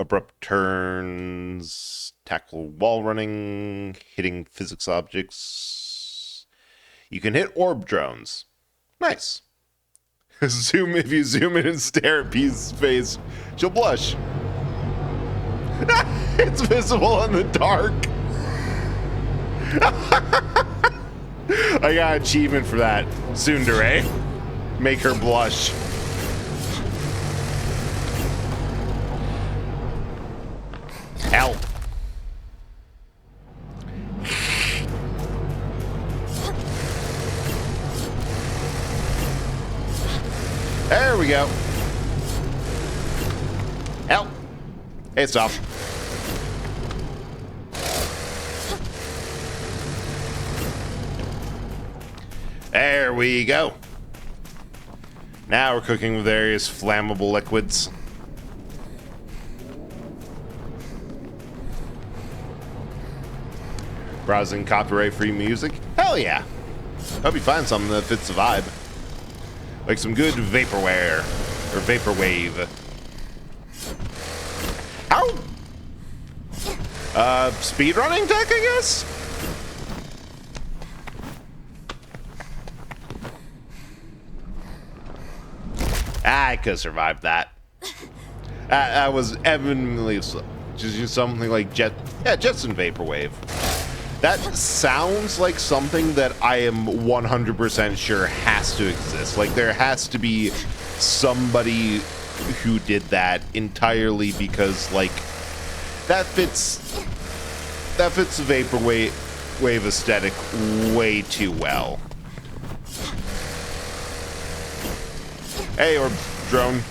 abrupt turns, tackle wall running, hitting physics objects. You can hit orb drones. Nice. If you zoom in and stare at P's face, she'll blush. It's visible in the dark. I got an achievement for that. Tsundere. Make her blush. Help. There we go. Help. Hey, stop. There we go. Now we're cooking with various flammable liquids. Browsing copyright-free music? Hell yeah. Hope you find something that fits the vibe. Like some good vaporware. Or vaporwave. Ow! Speedrunning tech, I guess? I could have survived that. I was evidently just use something like Jetson Vaporwave. That sounds like something that I am 100% sure has to exist. Like, there has to be somebody who did that entirely because, like, that fits the vaporwave aesthetic way too well. Hey, Orb Drone.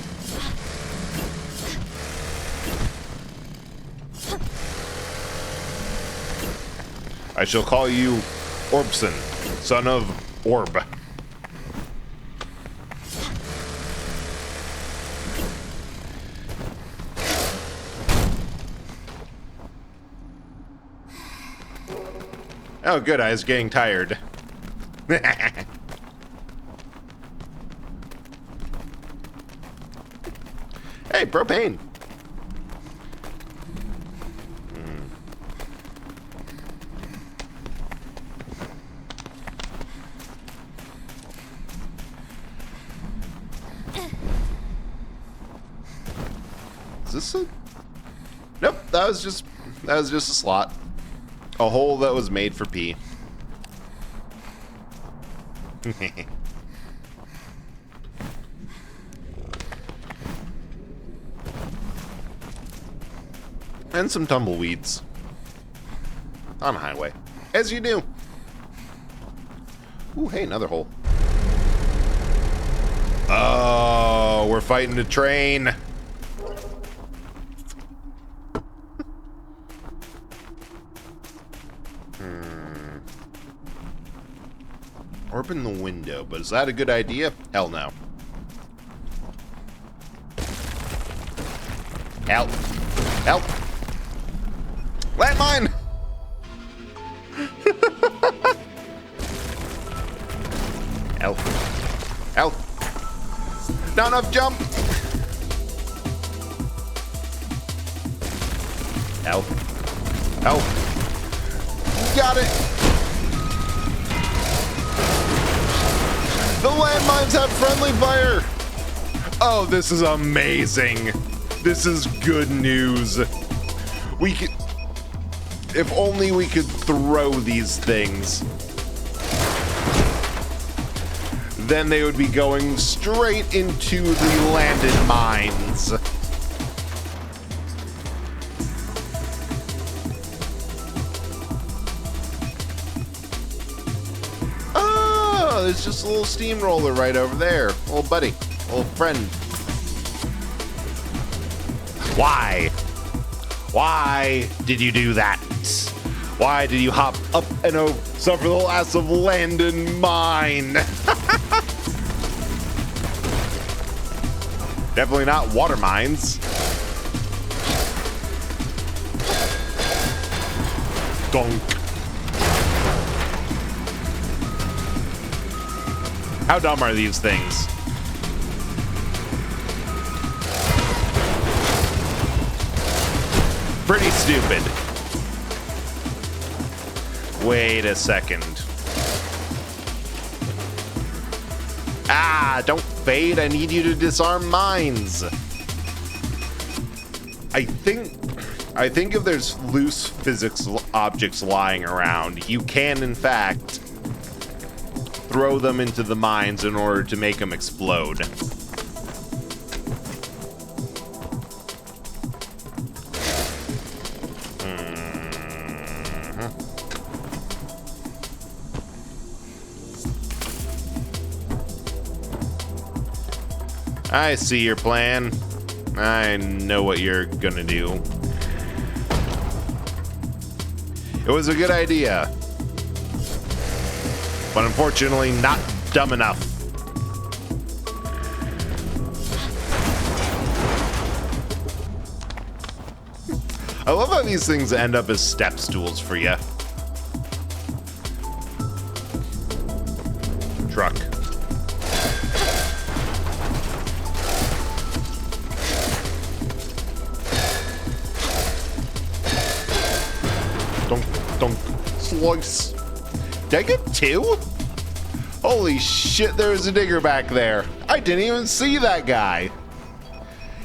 I shall call you Orbson, son of Orb. Oh, good. I was getting tired. Hey, propane. Is this a... Nope, that was just a slot. A hole that was made for pee. And some tumbleweeds. On a highway. As you do. Ooh, hey, another hole. Oh, we're fighting a train. Open the window, but is that a good idea? Hell no. Help. Help. Landmine! Help. Help. Not enough jump. Help. Help. Got it. The landmines have friendly fire! Oh, this is amazing. This is good news. We could... If only we could throw these things. Then they would be going straight into the landed mines. There's just a little steamroller right over there. Little buddy. Little friend. Why? Why did you do that? Why did you hop up and suffer the loss of land and mine? Definitely not water mines. Donk. How dumb are these things? Pretty stupid. Wait a second. Ah, don't fade. I need you to disarm mines. I think if there's loose physics objects lying around, you can, in fact, throw them into the mines in order to make them explode. I see your plan. I know what you're gonna do. It was a good idea. But unfortunately, not dumb enough. I love how these things end up as step stools for you. Truck. Dunk, dunk, slice. Did I get two? Holy shit, there's a digger back there. I didn't even see that guy.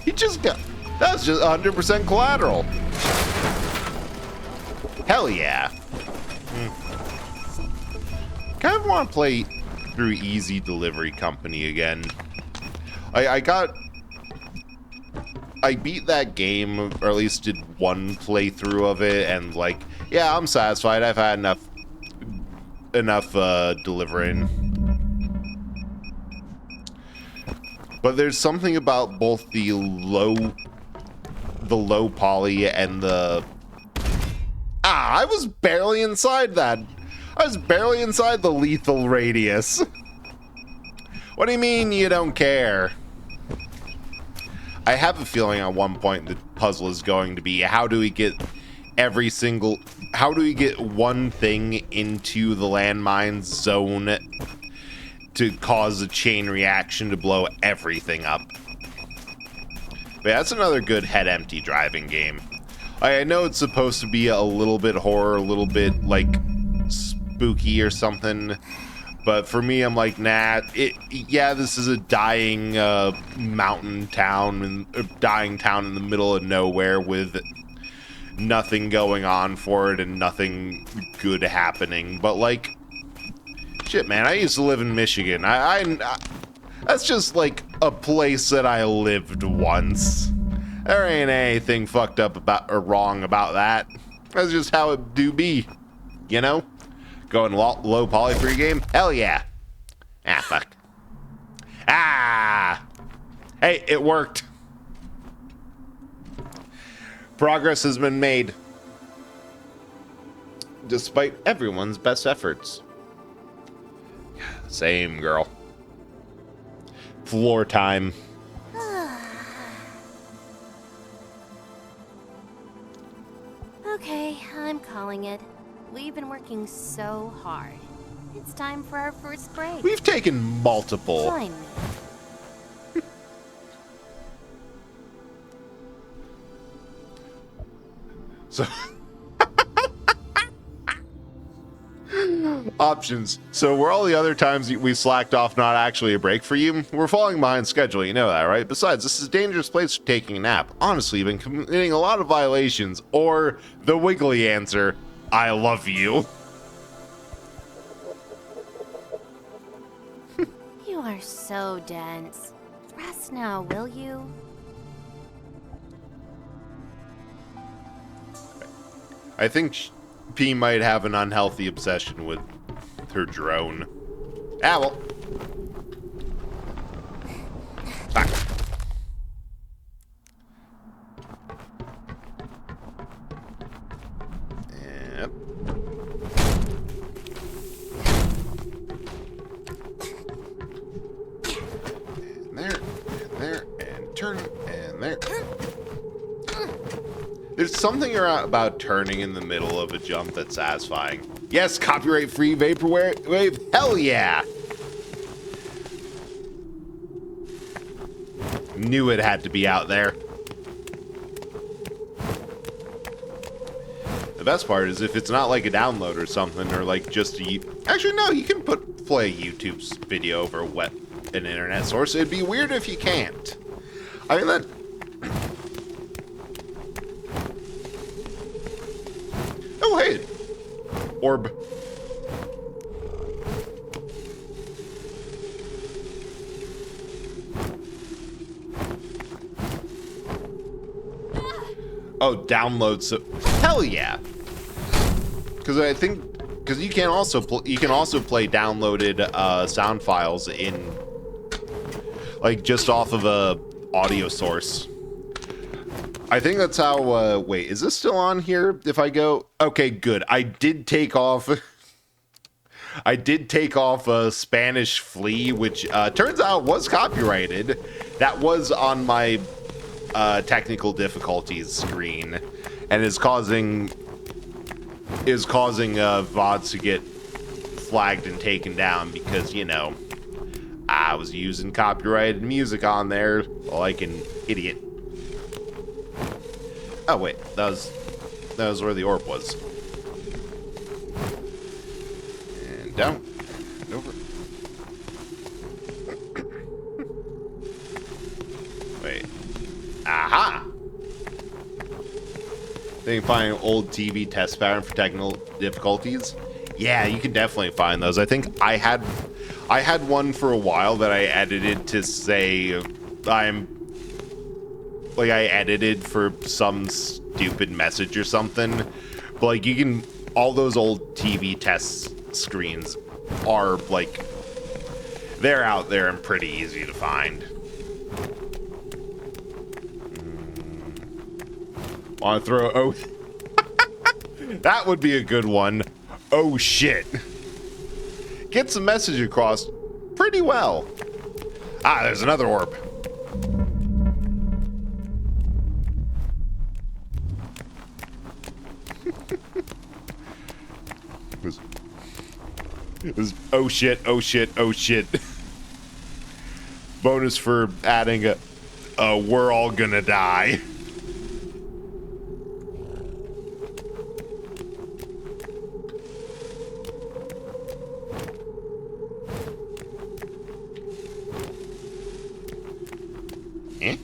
He just got... That's just 100% collateral. Hell yeah. kind of want to play through Easy Delivery Company again. I beat that game, or at least did one playthrough of it, and like, yeah, I'm satisfied. I've had enough delivering. But there's something about both the low poly and the... I was barely inside that. I was barely inside the lethal radius. What do you mean you don't care? I have a feeling at one point the puzzle is going to be, how do we get one thing into the landmine zone to cause a chain reaction to blow everything up? But yeah, that's another good head empty driving game. I know it's supposed to be a little bit horror, a little bit like spooky or something, but for me, I'm like, nah. This is a dying mountain town and dying town in the middle of nowhere with nothing going on for it and nothing good happening. But like, shit, man, I used to live in Michigan. That's just like a place that I lived once. There ain't anything fucked up about or wrong about that. That's just how it do be, you know? Going low poly for your game? Hell yeah. Fuck. Hey, it worked. Progress has been made. Despite everyone's best efforts. Same, girl. Floor time. Okay, I'm calling it. We've been working so hard. It's time for our first break. We've taken multiple. Join me. So options. So were all the other times we slacked off not actually a break for you? We're falling behind schedule, you know that, right? Besides, this is a dangerous place for taking a nap. Honestly, you've been committing a lot of violations. Or the wiggly answer, I love you. You are so dense. Rest now, will you? I think P might have an unhealthy obsession with her drone. Well. Back. Yep. And there, and turn, and there. There's something about turning in the middle of a jump that's satisfying. Yes, copyright-free vaporwave. Hell yeah! Knew it had to be out there. The best part is if it's not like a download or something, or like just a... Actually, no, you can play YouTube's video over an internet source. It'd be weird if you can't. I mean, that... Oh, hey! Orb. Oh, download, so... Hell yeah! Because I think... Because you can also play downloaded sound files in... Like, just off of a audio source. I think that's how, wait, is this still on here if I go? Okay, good. I did take off Spanish Flea, which turns out was copyrighted. That was on my technical difficulties screen, and is causing VODs to get flagged and taken down because, you know, I was using copyrighted music on there like an idiot. Oh wait, that was where the orb was. And down, and over. Wait. Aha! Then you find an old TV test pattern for technical difficulties. Yeah, you can definitely find those. I think I had one for a while that I edited to say I edited for some stupid message or something. But like you can, all those old TV test screens are like, they're out there and pretty easy to find. Want to throw, oh, that would be a good one. Oh shit. Gets the message across pretty well. Ah, there's another orb. It was oh shit, oh shit, oh shit. Bonus for adding a we're all gonna die. Eh?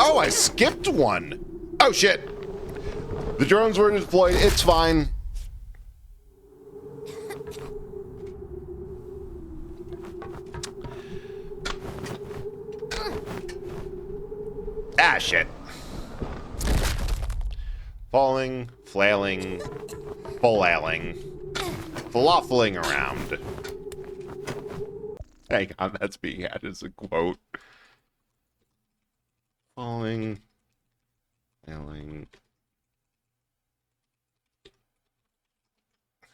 Oh, I skipped one. Oh, shit. The drones were deployed. It's fine. Ah, shit. Falling, flailing, falaling, falafeling around. Hang on, that's being added as a quote. Falling, flailing.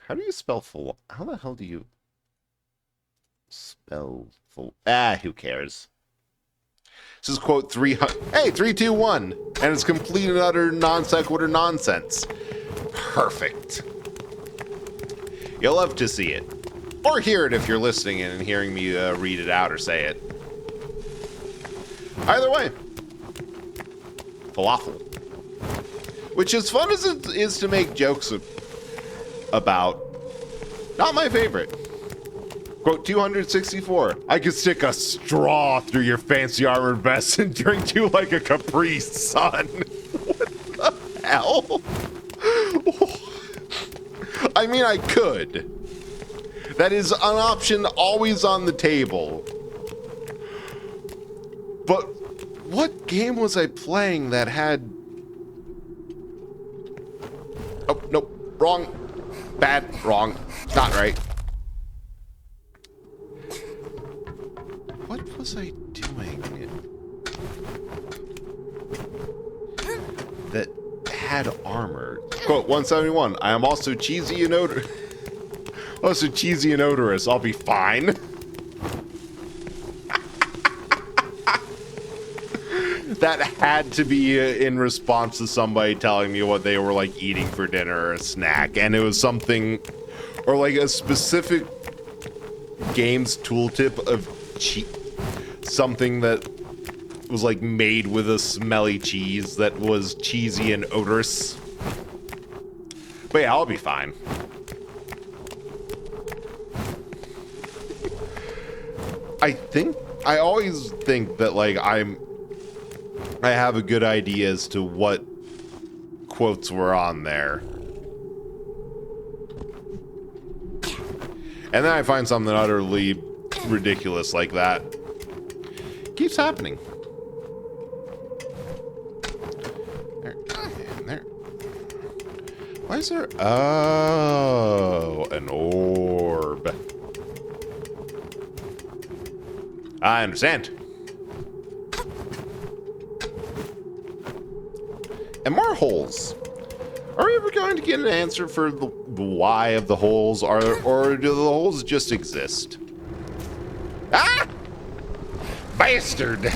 How do you spell how the hell do you spell ah, who cares? This is quote 300. Hey, 3, 2, 1. And it's complete and utter non sequitur nonsense. Perfect. You'll love to see it. Or hear it if you're listening and hearing me read it out or say it. Either way. Falafel. Which, as fun as it is to make jokes about, not my favorite. Quote 264. I could stick a straw through your fancy armored vest and drink you like a Capri Sun. What the hell? I mean, I could. That is an option always on the table. But what game was I playing that had... Oh, nope. Wrong. Bad. Wrong. Not right. What was I doing that had armor? Quote 171. I am also cheesy and odorous. Also cheesy and odorous. I'll be fine. That had to be in response to somebody telling me what they were like eating for dinner or a snack, and it was something, or like a specific game's tooltip of something that was like made with a smelly cheese that was cheesy and odorous. But yeah, I'll be fine. I always think that like I have a good idea as to what quotes were on there. And then I find something utterly ridiculous like that. Keeps happening. There, and there. Why is there... Oh, an orb. I understand. And more holes. Are we ever going to get an answer for the why of the holes? Or do the holes just exist? Ah! Bastard!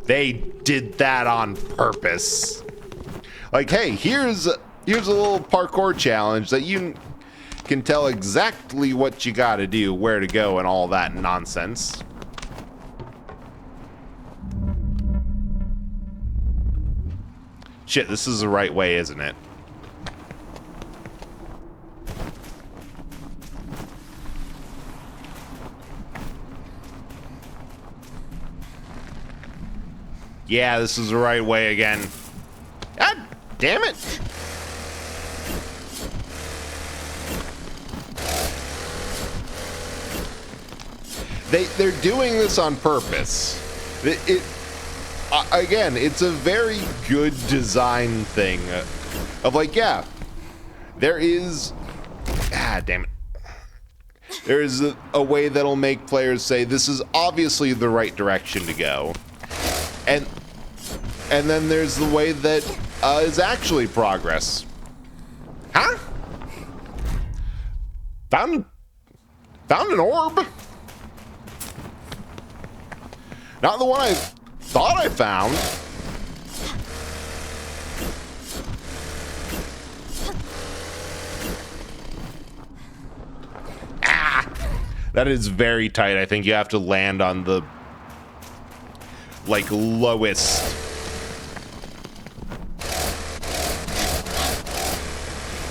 They did that on purpose. Like, hey, here's a little parkour challenge that you can tell exactly what you gotta do, where to go, and all that nonsense. Shit, this is the right way, isn't it? Yeah, this is the right way again. God damn it! They're doing this on purpose. Again, it's a very good design thing of like, yeah, there is, damn it. There is a way that'll make players say this is obviously the right direction to go. And then there's the way that is actually progress. Huh? Found an orb? Not the one I thought I found. That is very tight. I think you have to land on the like lowest.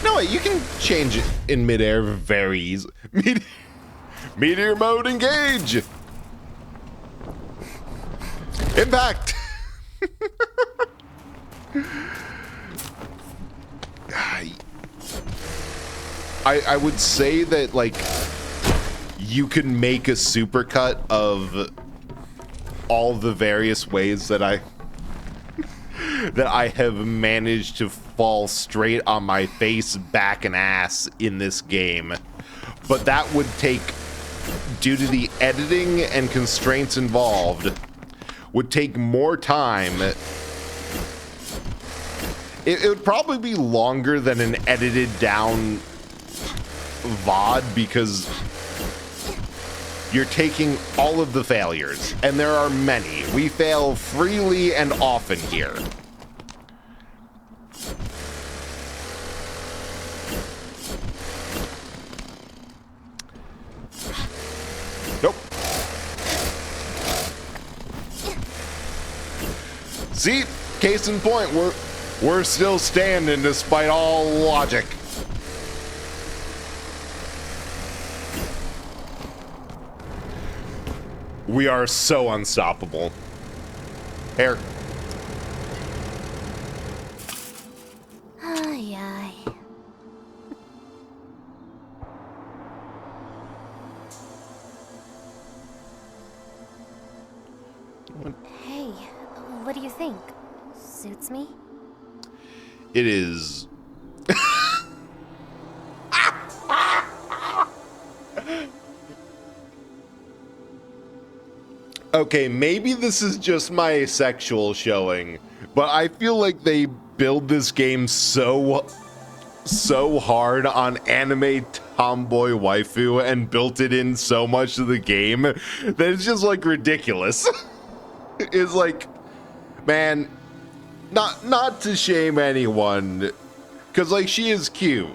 No, wait, you can change it in midair very easily. Meteor mode engage. Impact. I would say that like you can make a supercut of all the various ways that I have managed to fall straight on my face, back, and ass in this game. But that would take, due to the editing and constraints involved, would take more time. It would probably be longer than an edited down VOD because you're taking all of the failures, and there are many. We fail freely and often here. Nope. See, case in point, we're still standing despite all logic. We are so unstoppable. Here. Ay, ay. Hey, what do you think? Suits me? It is. Okay, maybe this is just my asexual showing, but I feel like they build this game so hard on anime tomboy waifu and built it in so much of the game that it's just like ridiculous. It's like, man, not to shame anyone, because like she is cute.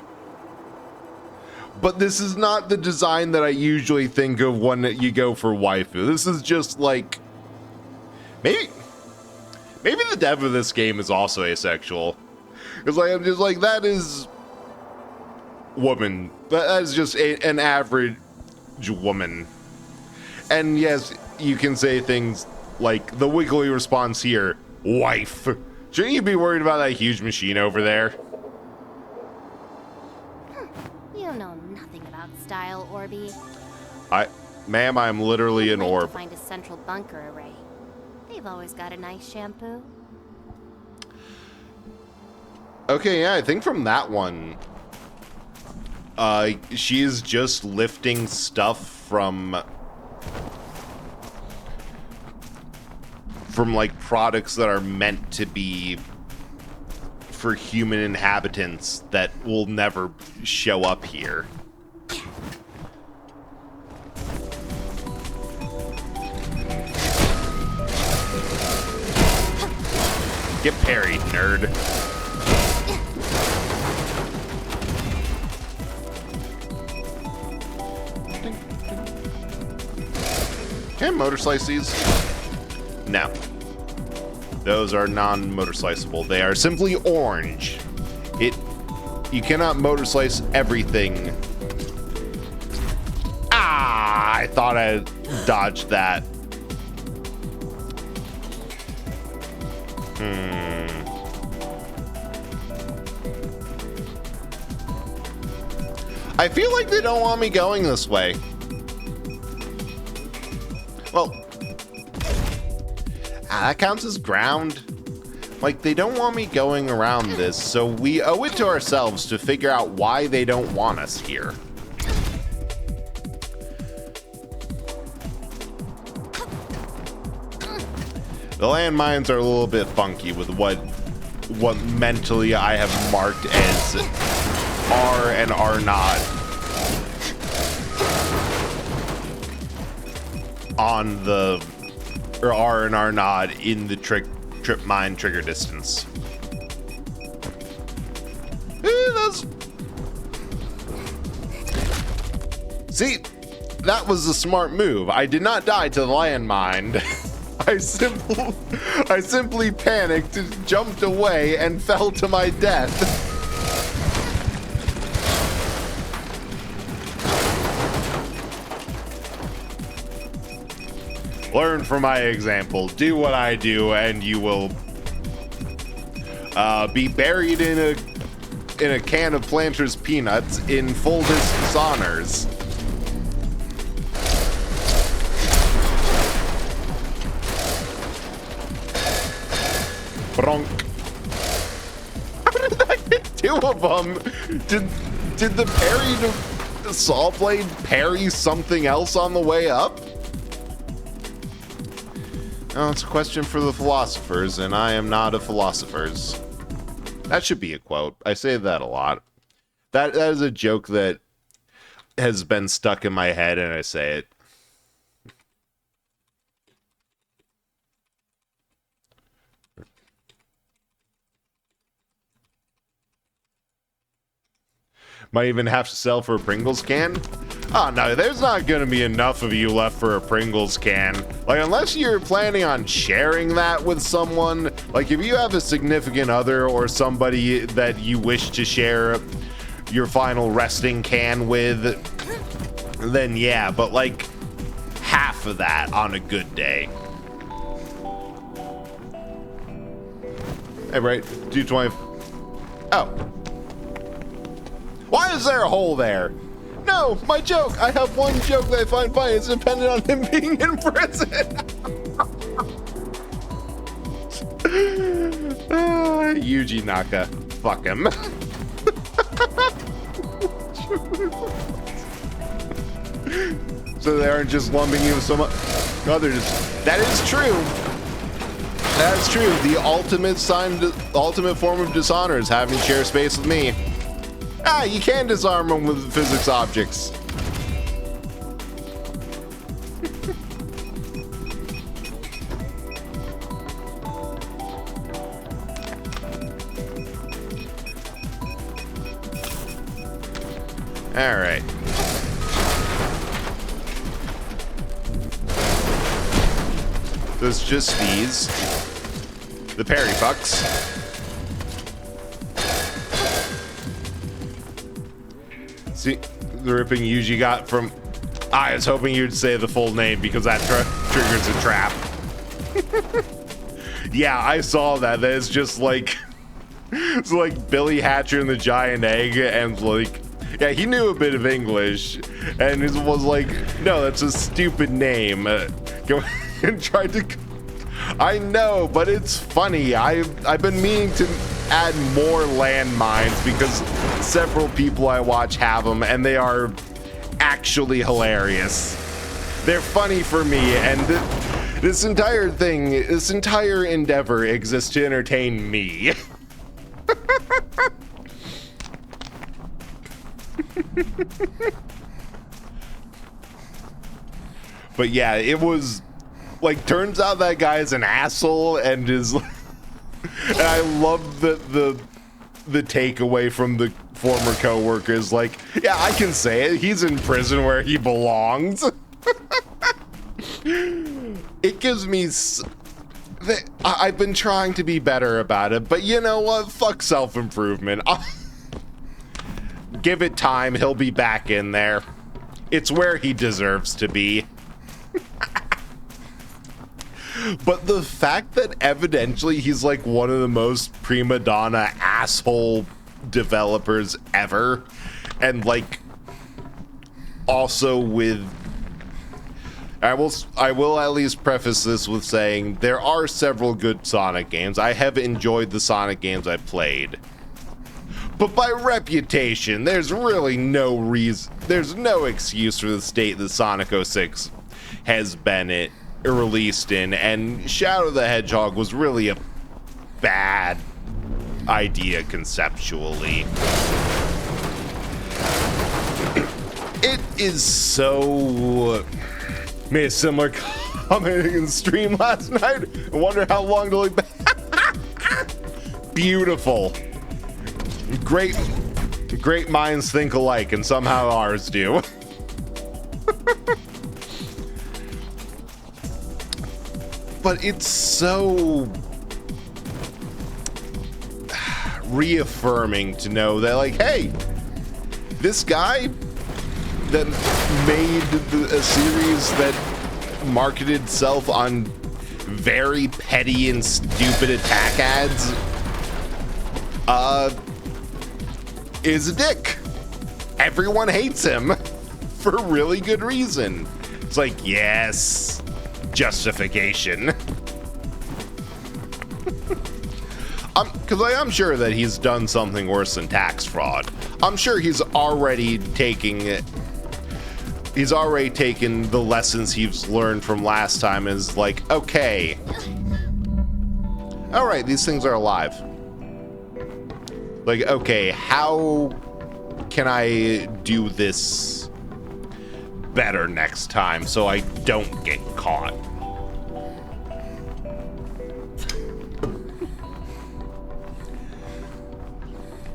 But this is not the design that I usually think of when you go for waifu. This is just like, maybe the dev of this game is also asexual. It's like, I'm just like, that is woman. That is just an average woman. And yes, you can say things like the wiggly response here, wife. Shouldn't you be worried about that huge machine over there? You know nothing about style, Orby. Ma'am, I'm literally an I'd like orb. to find a central bunker array. They've always got a nice shampoo. Okay, yeah, I think from that one, she is just lifting stuff from like products that are meant to be for human inhabitants that will never show up here. Get parried, nerd. Can motor slice these? No. Those are non-motor sliceable. They are simply orange. You cannot motor slice everything. Ah, I thought I dodged that. I feel like they don't want me going this way. Well, that counts as ground. Like, they don't want me going around this, so we owe it to ourselves to figure out why they don't want us here. The landmines are a little bit funky with what mentally I have marked as are and are not on the, or are and are not in the trip mine trigger distance. See, that was a smart move. I did not die to the landmine. I simply panicked, jumped away, and fell to my death. Learn from my example. Do what I do, and you will be buried in a can of Planters peanuts in full dishonors. Bronk. How did I hit two of them? Did the parry to saw blade parry something else on the way up? Oh, it's a question for the philosophers, and I am not a philosopher's. That should be a quote. I say that a lot. That is a joke that has been stuck in my head, and I say it. Might even have to sell for a Pringles can. Oh no, there's not gonna be enough of you left for a Pringles can. Like, unless you're planning on sharing that with someone, like if you have a significant other or somebody that you wish to share your final resting can with, then yeah, but like half of that on a good day. Hey, right, 220. Oh. Why is there a hole there? No, my joke. I have one joke that I find funny. It's dependent on him being in prison. Yuji Naka. Fuck him. So they aren't just lumping you with so much others. That is true. That's true. The ultimate form of dishonor is having share space with me. Ah, you can disarm them with physics objects. All right. There's just these. The parry bucks. See, the ripping Yuji got from... I was hoping you'd say the full name because that triggers a trap. Yeah, I saw that. That is just like... It's like Billy Hatcher and the Giant Egg, and like... Yeah, he knew a bit of English, and it was like, no, that's a stupid name. Go and tried to... I know, but it's funny. I've been meaning to add more landmines because several people I watch have them, and they are actually hilarious. They're funny for me, and this entire thing, this entire endeavor exists to entertain me. But yeah, it was like, turns out that guy's an asshole and is and I love the takeaway from the former co-workers, like, yeah, I can say it, he's in prison where he belongs. It gives me I've been trying to be better about it, but you know what? Fuck self-improvement. Give it time, he'll be back in there. It's where he deserves to be. But the fact that evidently he's like one of the most prima donna asshole developers ever, and like also with I will at least preface this with saying there are several good Sonic games. I have enjoyed the Sonic games I played. But by reputation, there's really no reason, there's no excuse for the state that Sonic 06 has been released in, and Shadow the Hedgehog was really a bad idea conceptually. It is so... Made a similar comment in stream last night. I wonder how long to look back. Beautiful. Great minds think alike, and somehow ours do. But it's so reaffirming to know that, like, hey, this guy that made a series that marketed itself on very petty and stupid attack ads is a dick. Everyone hates him for really good reason. It's like, yes, justification. Because I'm sure that he's done something worse than tax fraud. I'm sure he's already taken the lessons he's learned from last time as like, okay, all right, these things are alive. Like, okay, how can I do this better next time so I don't get caught?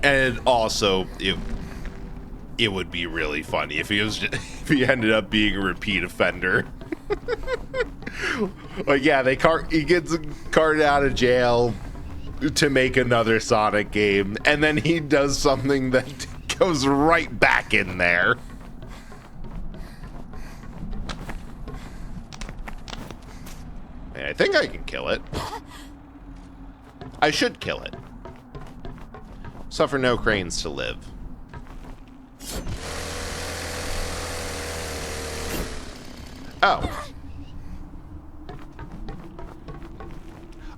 And also, it would be really funny if if he ended up being a repeat offender. Like, yeah, he gets carted out of jail to make another Sonic game, and then he does something that goes right back in there. And I think I can kill it. I should kill it. Suffer no cranes to live. Oh.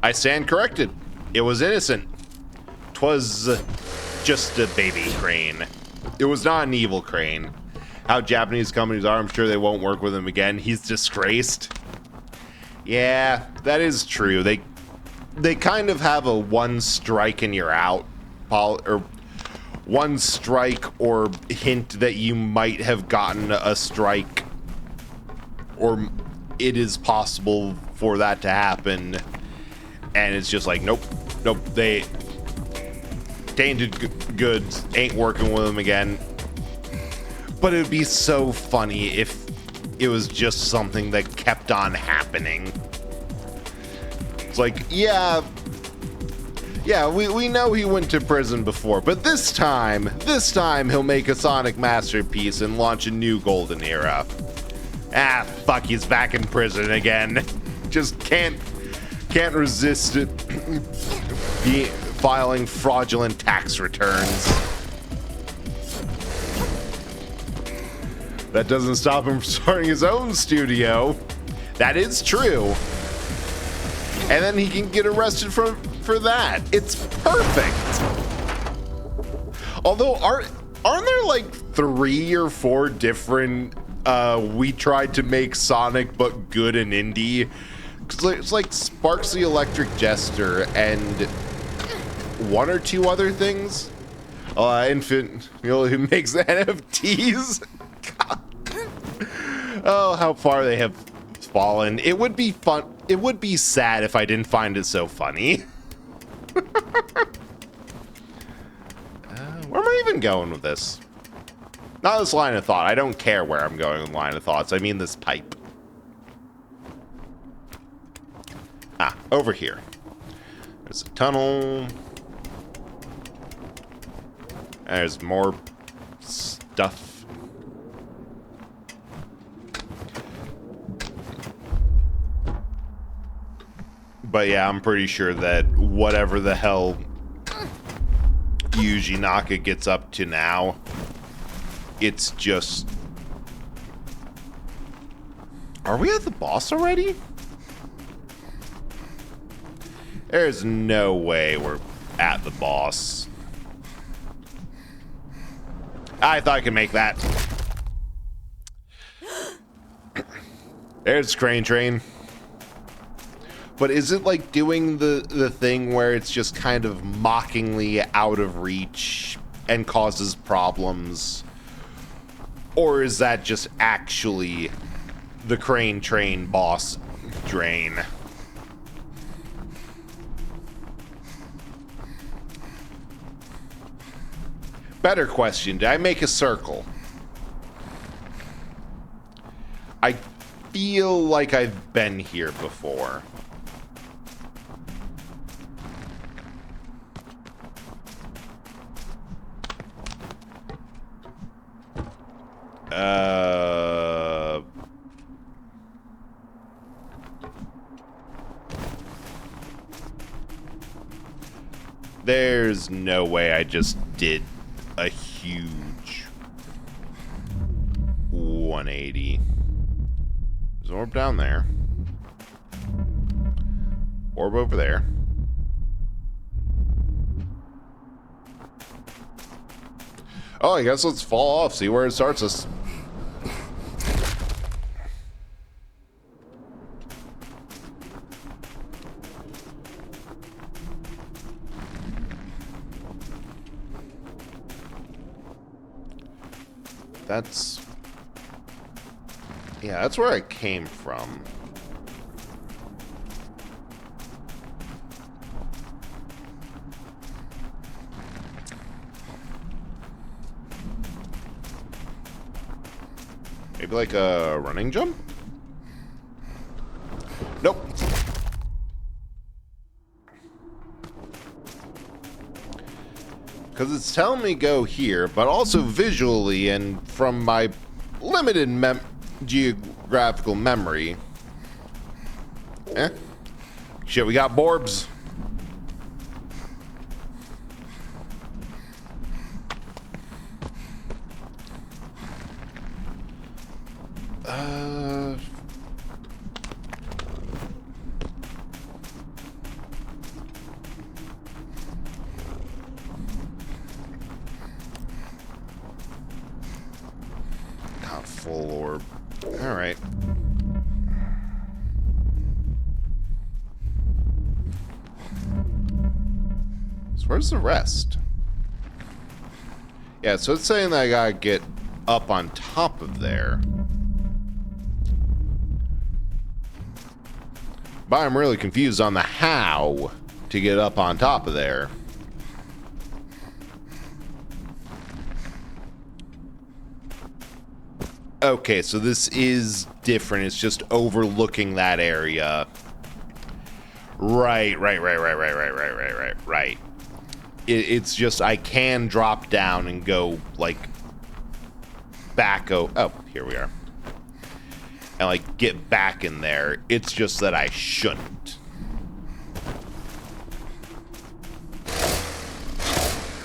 I stand corrected. It was innocent. 'Twas just a baby crane. It was not an evil crane. How Japanese companies are, I'm sure they won't work with him again. He's disgraced. Yeah, that is true. They kind of have a one strike and you're out, or one strike or hint that you might have gotten a strike, or it is possible for that to happen, and it's just like, nope, they tainted goods, ain't working with them again. But it would be so funny if it was just something that kept on happening. It's like, yeah, we know he went to prison before, but this time he'll make a Sonic masterpiece and launch a new golden era. Ah, fuck, he's back in prison again. Just can't resist it. Filing fraudulent tax returns. That doesn't stop him from starting his own studio. That is true. And then he can get arrested for that. It's perfect. Although, aren't there like 3 or 4 different we tried to make Sonic but good and indie? It's like Sparks the Electric Jester and 1 or 2 other things. Infant, who makes NFTs. God. Oh, how far they have fallen. It would be fun. It would be sad if I didn't find it so funny. Where am I even going with this? Not this line of thought. I don't care where I'm going with line of thoughts. I mean this pipe. Ah. over here. There's a tunnel. There's more stuff. But yeah, I'm pretty sure that whatever the hell Yuji Naka gets up to now, it's just... Are we at the boss already? There's no way we're at the boss. I thought I could make that. There's Crane Train. But is it like doing the thing where it's just kind of mockingly out of reach and causes problems? Or is that just actually the Crane Train boss drain? Better question, did I make a circle? I feel like I've been here before. There's no way I just did a huge 180. There's an orb down there. Orb over there. Oh, I guess let's fall off, see where it starts us. Yeah, that's where I came from. Maybe like a running jump? Nope. Because it's telling me go here, but also visually and from my limited geographical memory. Shit, we got Borbs. Not full orb. All right. So where's the rest? Yeah, so it's saying that I gotta get up on top of there. But I'm really confused on the how to get up on top of there. Okay, so this is different. It's just overlooking that area. Right. It's just I can drop down and go, like, back. Oh, here we are. And, like, get back in there. It's just that I shouldn't.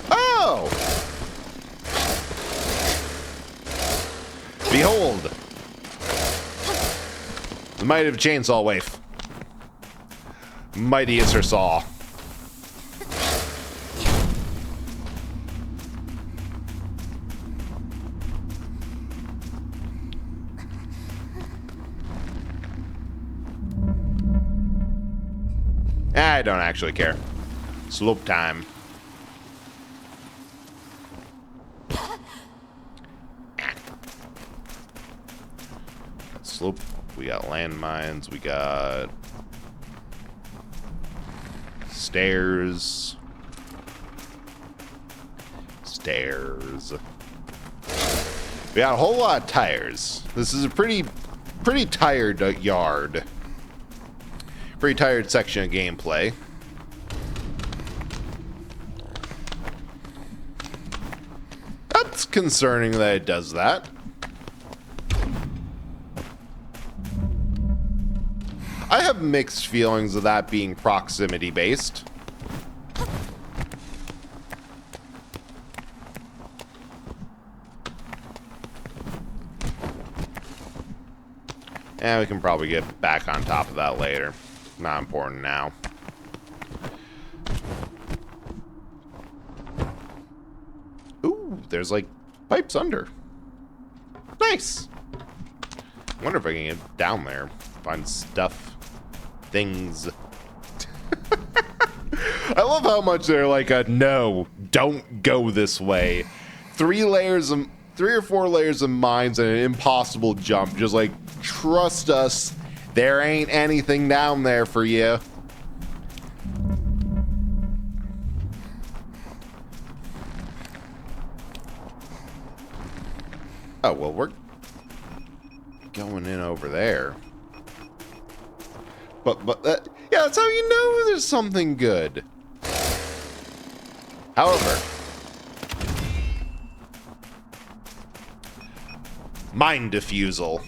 Oh! Behold! The might of chainsaw waif. Mighty is her saw. I don't actually care. Slope time. Slope. We got landmines. We got stairs. Stairs. We got a whole lot of tires. This is a pretty tired yard. Pretty tired section of gameplay. That's concerning that it does that. I have mixed feelings of that being proximity based. And we can probably get back on top of that later. Not important now. Ooh, there's like pipes under. Nice. I wonder if I can get down there. Find stuff. Things. I love how much they're like a no, don't go this way. 3 or 4 layers of mines and an impossible jump. Just like, trust us, there ain't anything down there for you. Oh, well, we're going in over there. But yeah, that's how you know there's something good. However, mine defusal.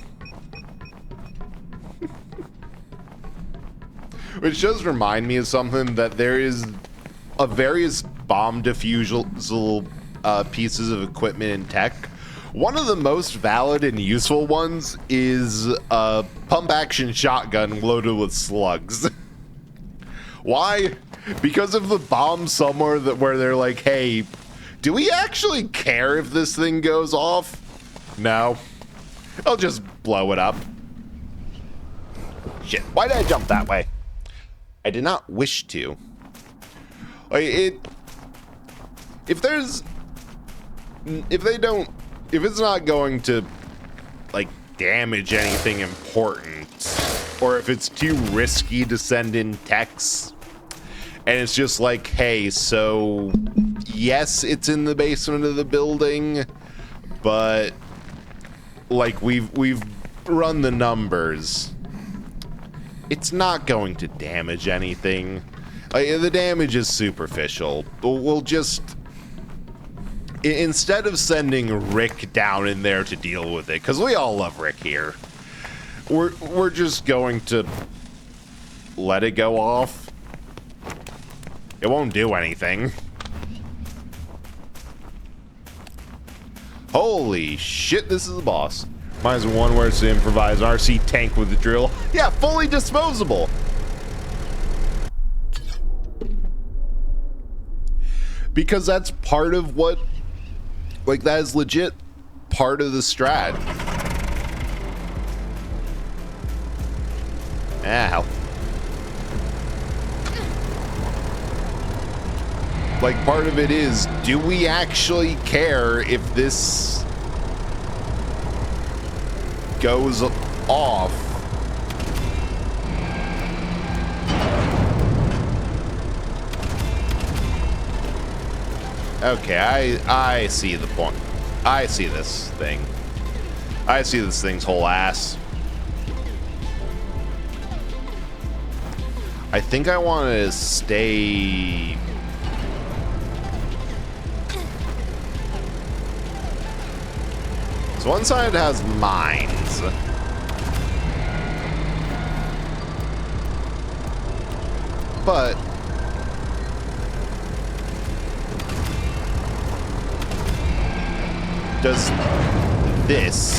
Which does remind me of something that there is a various bomb defusal pieces of equipment and tech. One of the most valid and useful ones is a pump-action shotgun loaded with slugs. Why? Because of the bomb somewhere where they're like, hey, do we actually care if this thing goes off? No. I'll just blow it up. Shit, why did I jump that way? I did not wish to. Like, if it's not going to, like, damage anything important, or if it's too risky to send in techs, and it's just like, hey, so, yes, it's in the basement of the building, but, like, we've run the numbers. It's not going to damage anything. The damage is superficial. We'll just... Instead of sending Rick down in there to deal with it, because we all love Rick here, we're just going to let it go off. It won't do anything. Holy shit, this is the boss. Mine's one where it's to improvise RC tank with the drill. Yeah, fully disposable. Because that's part of what... Like, that is legit part of the strat. Ow. Like, part of it is, do we actually care if this goes off? Okay, I see the point. I see this thing. I see this thing's whole ass. I think I want to stay... So one side has mines. But... does this...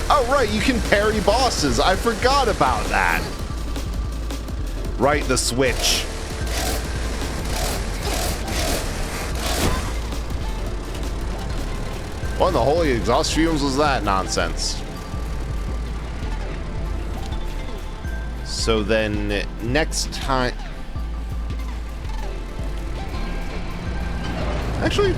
Oh, right, you can parry bosses. I forgot about that. Right, the switch. What in the holy exhaust fumes was that nonsense? So then, next time... Actually...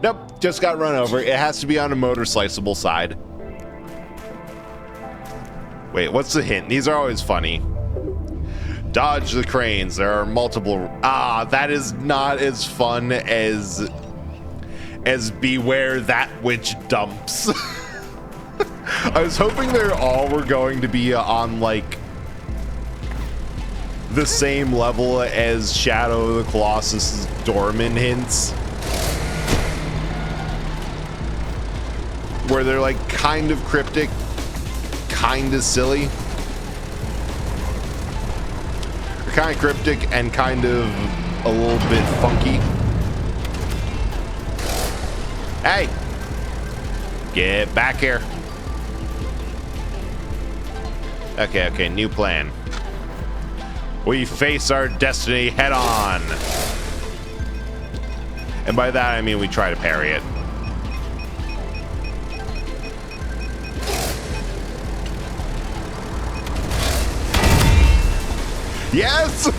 Nope, just got run over. It has to be on a motor sliceable side. Wait, what's the hint? These are always funny. Dodge the cranes. There are multiple... Ah, that is not as fun as as beware that which dumps. I was hoping they all were going to be on like the same level as Shadow of the Colossus' Dorman hints, where they're like kind of cryptic, kind of silly, or kind of cryptic and kind of a little bit funky. Hey, get back here. Okay, new plan. We face our destiny head on. And by that, I mean we try to parry it. Yes!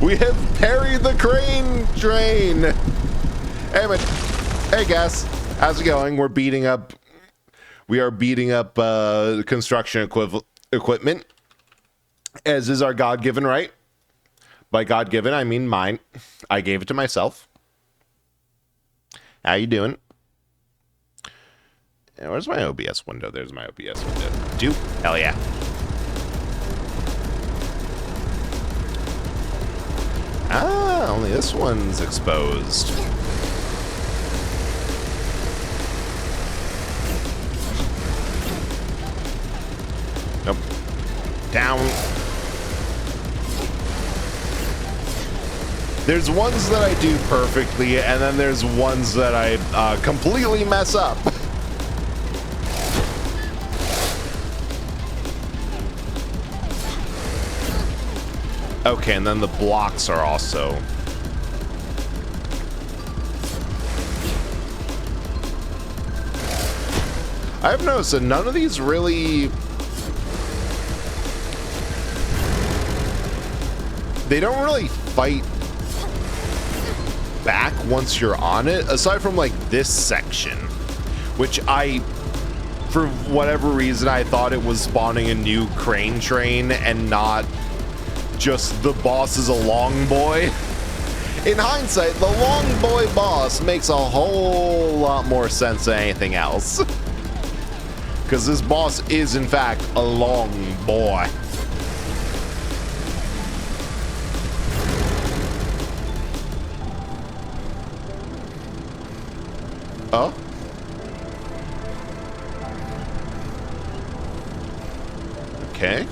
We have parried the crane train. Hey guys, how's it going? We are beating up construction equipment, as is our God-given right. By God-given, I mean mine. I gave it to myself. How you doing? Where's my OBS window? There's my OBS window. 2? Hell yeah. Ah, only this one's exposed. Nope. Down. There's ones that I do perfectly, and then there's ones that I completely mess up. Okay, and then the blocks are also... I've noticed that none of these really... They don't really fight back once you're on it, aside from like this section, which for whatever reason, I thought it was spawning a new crane train and not just the boss is a long boy. In hindsight, the long boy boss makes a whole lot more sense than anything else. Because this boss is, in fact, a long boy. Oh? Okay.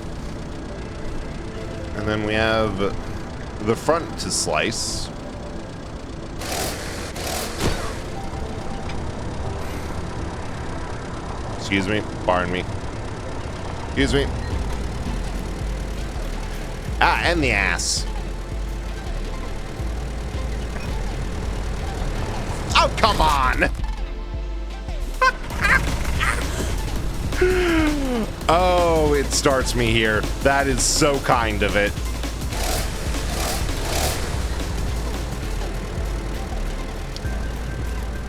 And then we have the front to slice. Excuse me. Pardon me. Excuse me. Ah, and the ass. Oh, come on! Oh, it starts me here. That is so kind of it.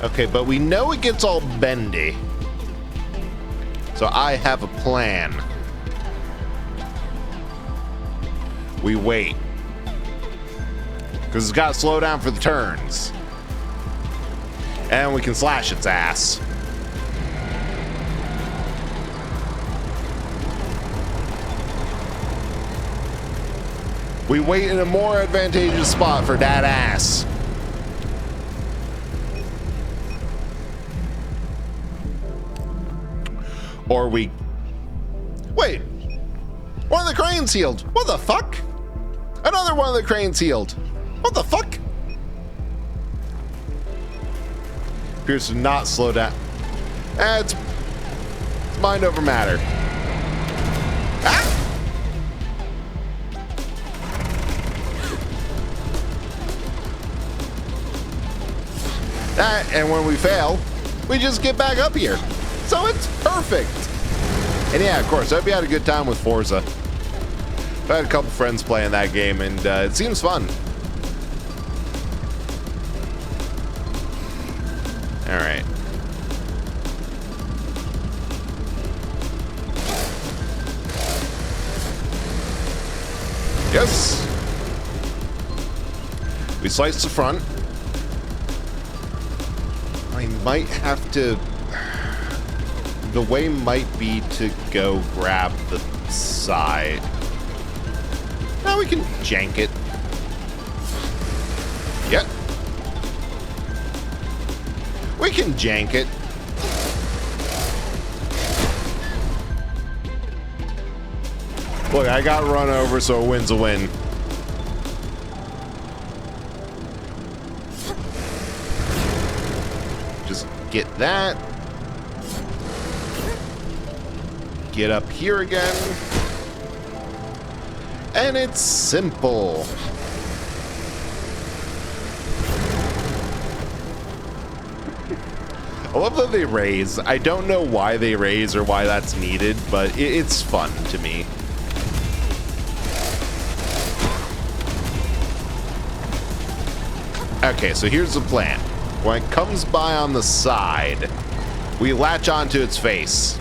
Okay, but we know it gets all bendy. So I have a plan. We wait. Because it's got to slow down for the turns. And we can slash its ass. We wait in a more advantageous spot for that ass. Or we... Wait! One of the cranes healed! What the fuck? Another one of the cranes healed! What the fuck? Appears to not slow down. It's mind over matter. Ah! And when we fail, we just get back up here. So it's perfect. And yeah, of course, I hope you had a good time with Forza. I've had a couple friends playing that game, and it seems fun. All right. Yes. We slice the front. I might have to... The way might be to go grab the side. Now we can jank it. Yep. We can jank it. Look, I got run over, so a win's a win. Just get that. Get up here again. And it's simple. I love that they raise. I don't know why they raise or why that's needed, but it's fun to me. Okay, so here's the plan. When it comes by on the side, we latch onto its face.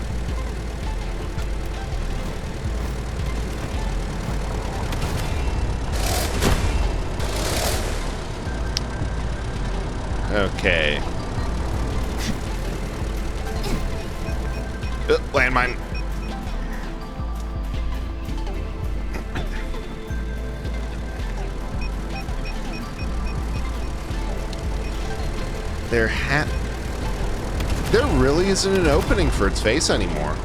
Okay. Landmine. There really isn't an opening for its face anymore.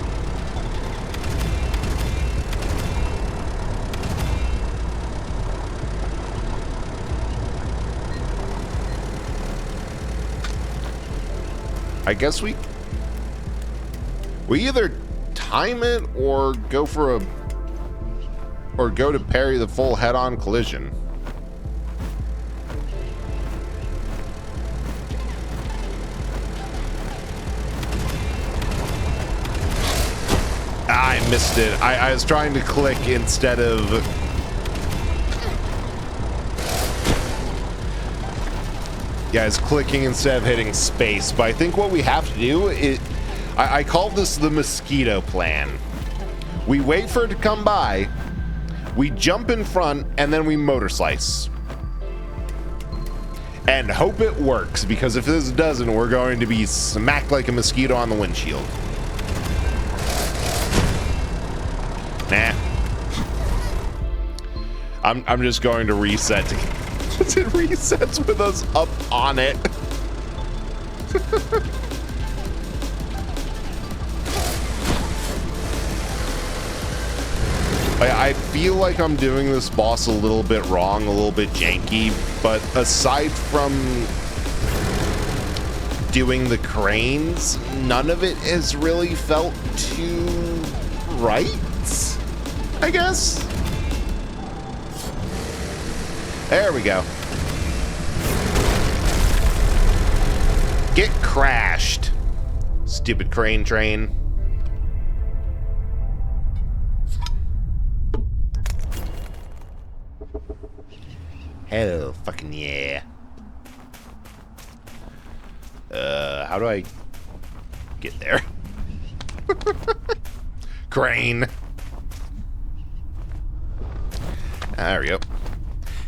I guess we either time it or go to parry the full head-on collision. I missed it. I was trying to click instead of... Yeah, I was clicking instead of hitting space, but I think what we have to do is... I call this the mosquito plan. We wait for it to come by, we jump in front, and then we motor slice. And hope it works, because if this doesn't, we're going to be smacked like a mosquito on the windshield. Nah. I'm just going to reset. It resets with us up on it. I feel like I'm doing this boss a little bit wrong, a little bit janky, but aside from doing the cranes, none of it has really felt too right, I guess. There we go. Get crashed, stupid crane train. Hell fucking yeah. How do I get there? Crane. There we go.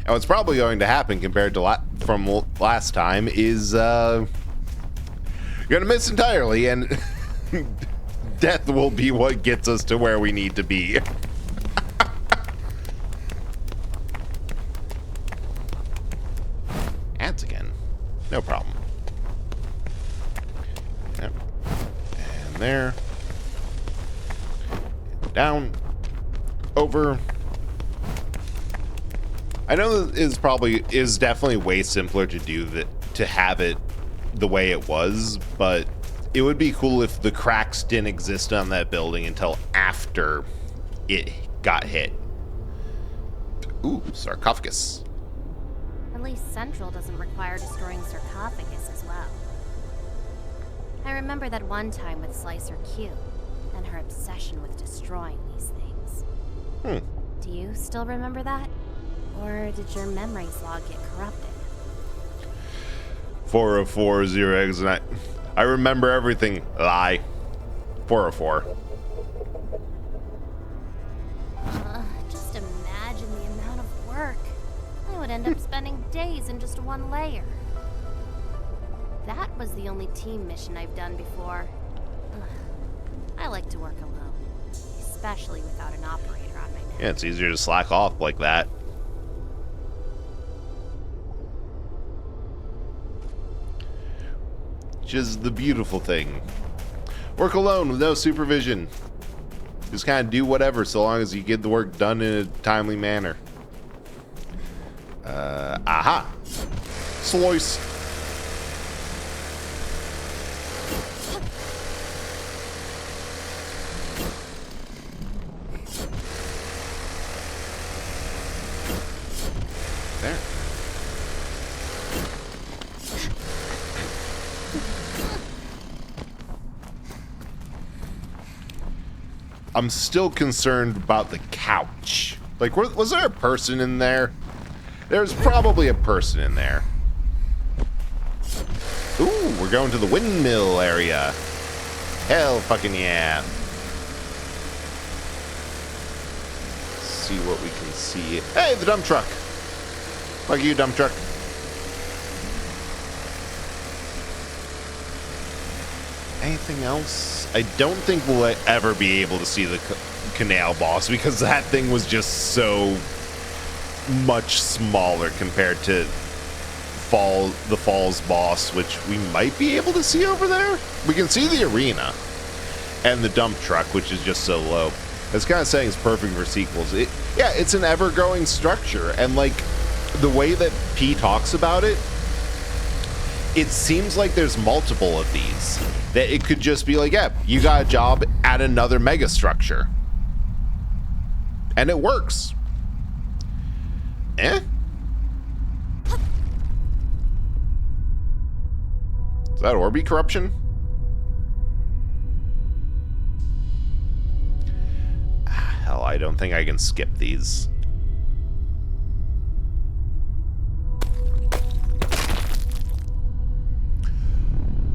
And what's probably going to happen compared to from last time is you're gonna miss entirely, and death will be what gets us to where we need to be. Ants again. No problem. Yep. And there. Down. Over. I know this is definitely way simpler to do that, to have it the way it was, but it would be cool if the cracks didn't exist on that building until after it got hit. Ooh, sarcophagus. At least Central doesn't require destroying sarcophagus as well. I remember that one time with Slicer Q, and her obsession with destroying these things. Do you still remember that? Or did your memories log get corrupted? 404 0 eggs, and I remember everything. Lie. 404. Just imagine the amount of work. I would end up spending days in just one layer. That was the only team mission I've done before. Ugh. I like to work alone, especially without an operator on my neck. Yeah, it's easier to slack off like that. Which is the beautiful thing. Work alone with no supervision. Just kind of do whatever so long as you get the work done in a timely manner. Aha! Slice! There. I'm still concerned about the couch. Like, was there a person in there? There's probably a person in there. Ooh, we're going to the windmill area. Hell fucking yeah. Let's see what we can see. Hey, the dump truck. Fuck you, dump truck. Anything else? I don't think we'll ever be able to see the canal boss because that thing was just so much smaller compared to the Falls boss, which we might be able to see over there. We can see the arena and the dump truck, which is just so low. It's kind of saying it's perfect for sequels. Yeah, it's an ever-growing structure, and like the way that P talks about it, it seems like there's multiple of these. That it could just be like, yeah, you got a job at another mega structure. And it works. Eh? Is that Orby corruption? Hell, I don't think I can skip these.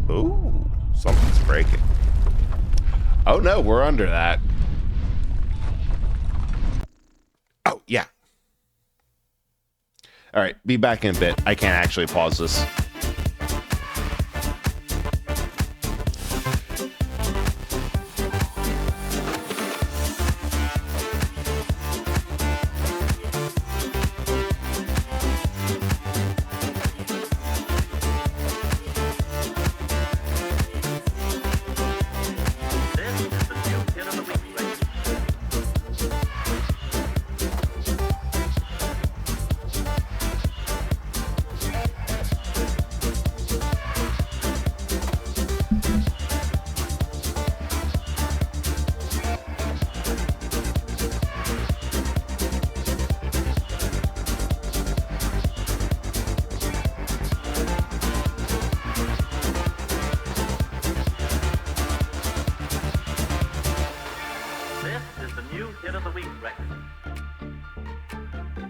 Ooh, something's breaking. Oh no, we're under that. Oh, yeah. Alright, be back in a bit. I can't actually pause this.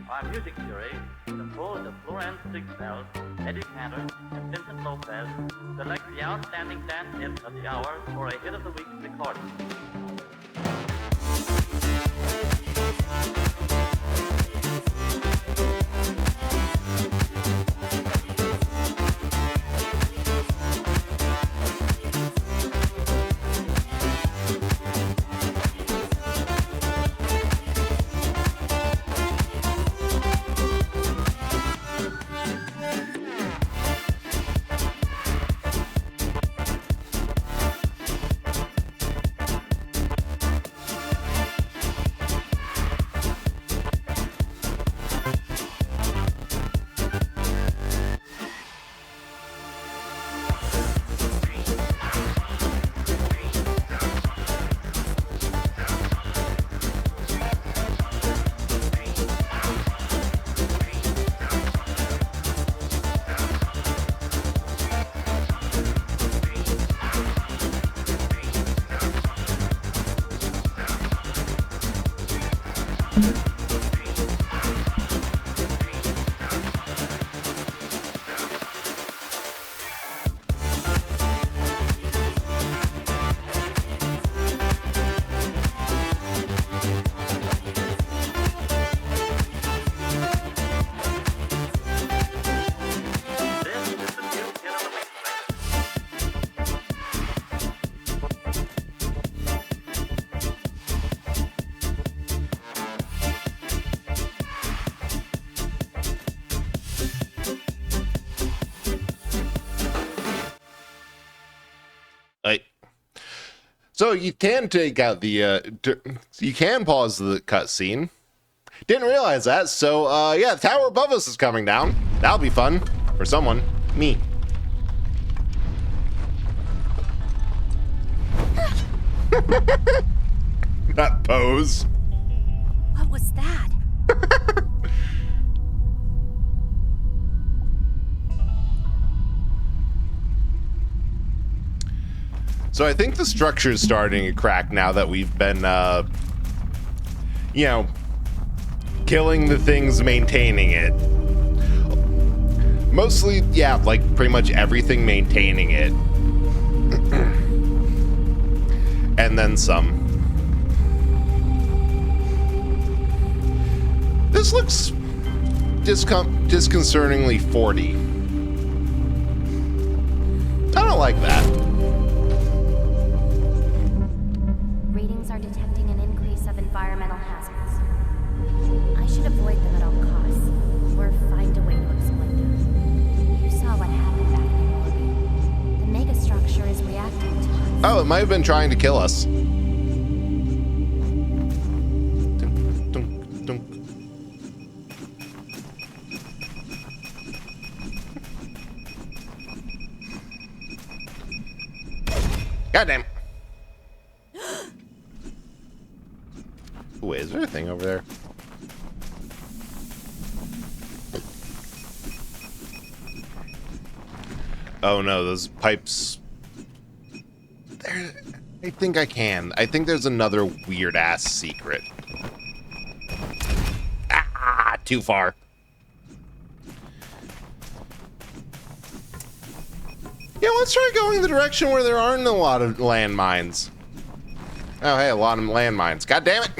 Our music jury, composed of Florence Sigfeld, Eddie Cantor, and Vincent Lopez, select the outstanding dance hit of the hour for a hit of the week recording. So you can take out the, you can pause the cutscene. Didn't realize that. So, yeah, the tower above us is coming down. That'll be fun for someone. Me. That pose. What was that? So I think the structure is starting to crack now that we've been, you know, killing the things, maintaining it. Mostly, yeah, like pretty much everything maintaining it. And then some. This looks disconcertingly 40. I don't like that. Readings are detecting an increase of environmental hazards. I should avoid them at all costs, or find a way to exploit them. You saw what happened back in Orby. The megastructure is reacting to us. Oh, it might have been trying to kill us. Dunk, dunk, dunk. Goddamn. Wait, is there a thing over there? Oh no, those pipes. There, I think I can. I think there's another weird ass secret. Ah, too far. Yeah, let's try going the direction where there aren't a lot of landmines. Oh, hey, a lot of landmines. God damn it.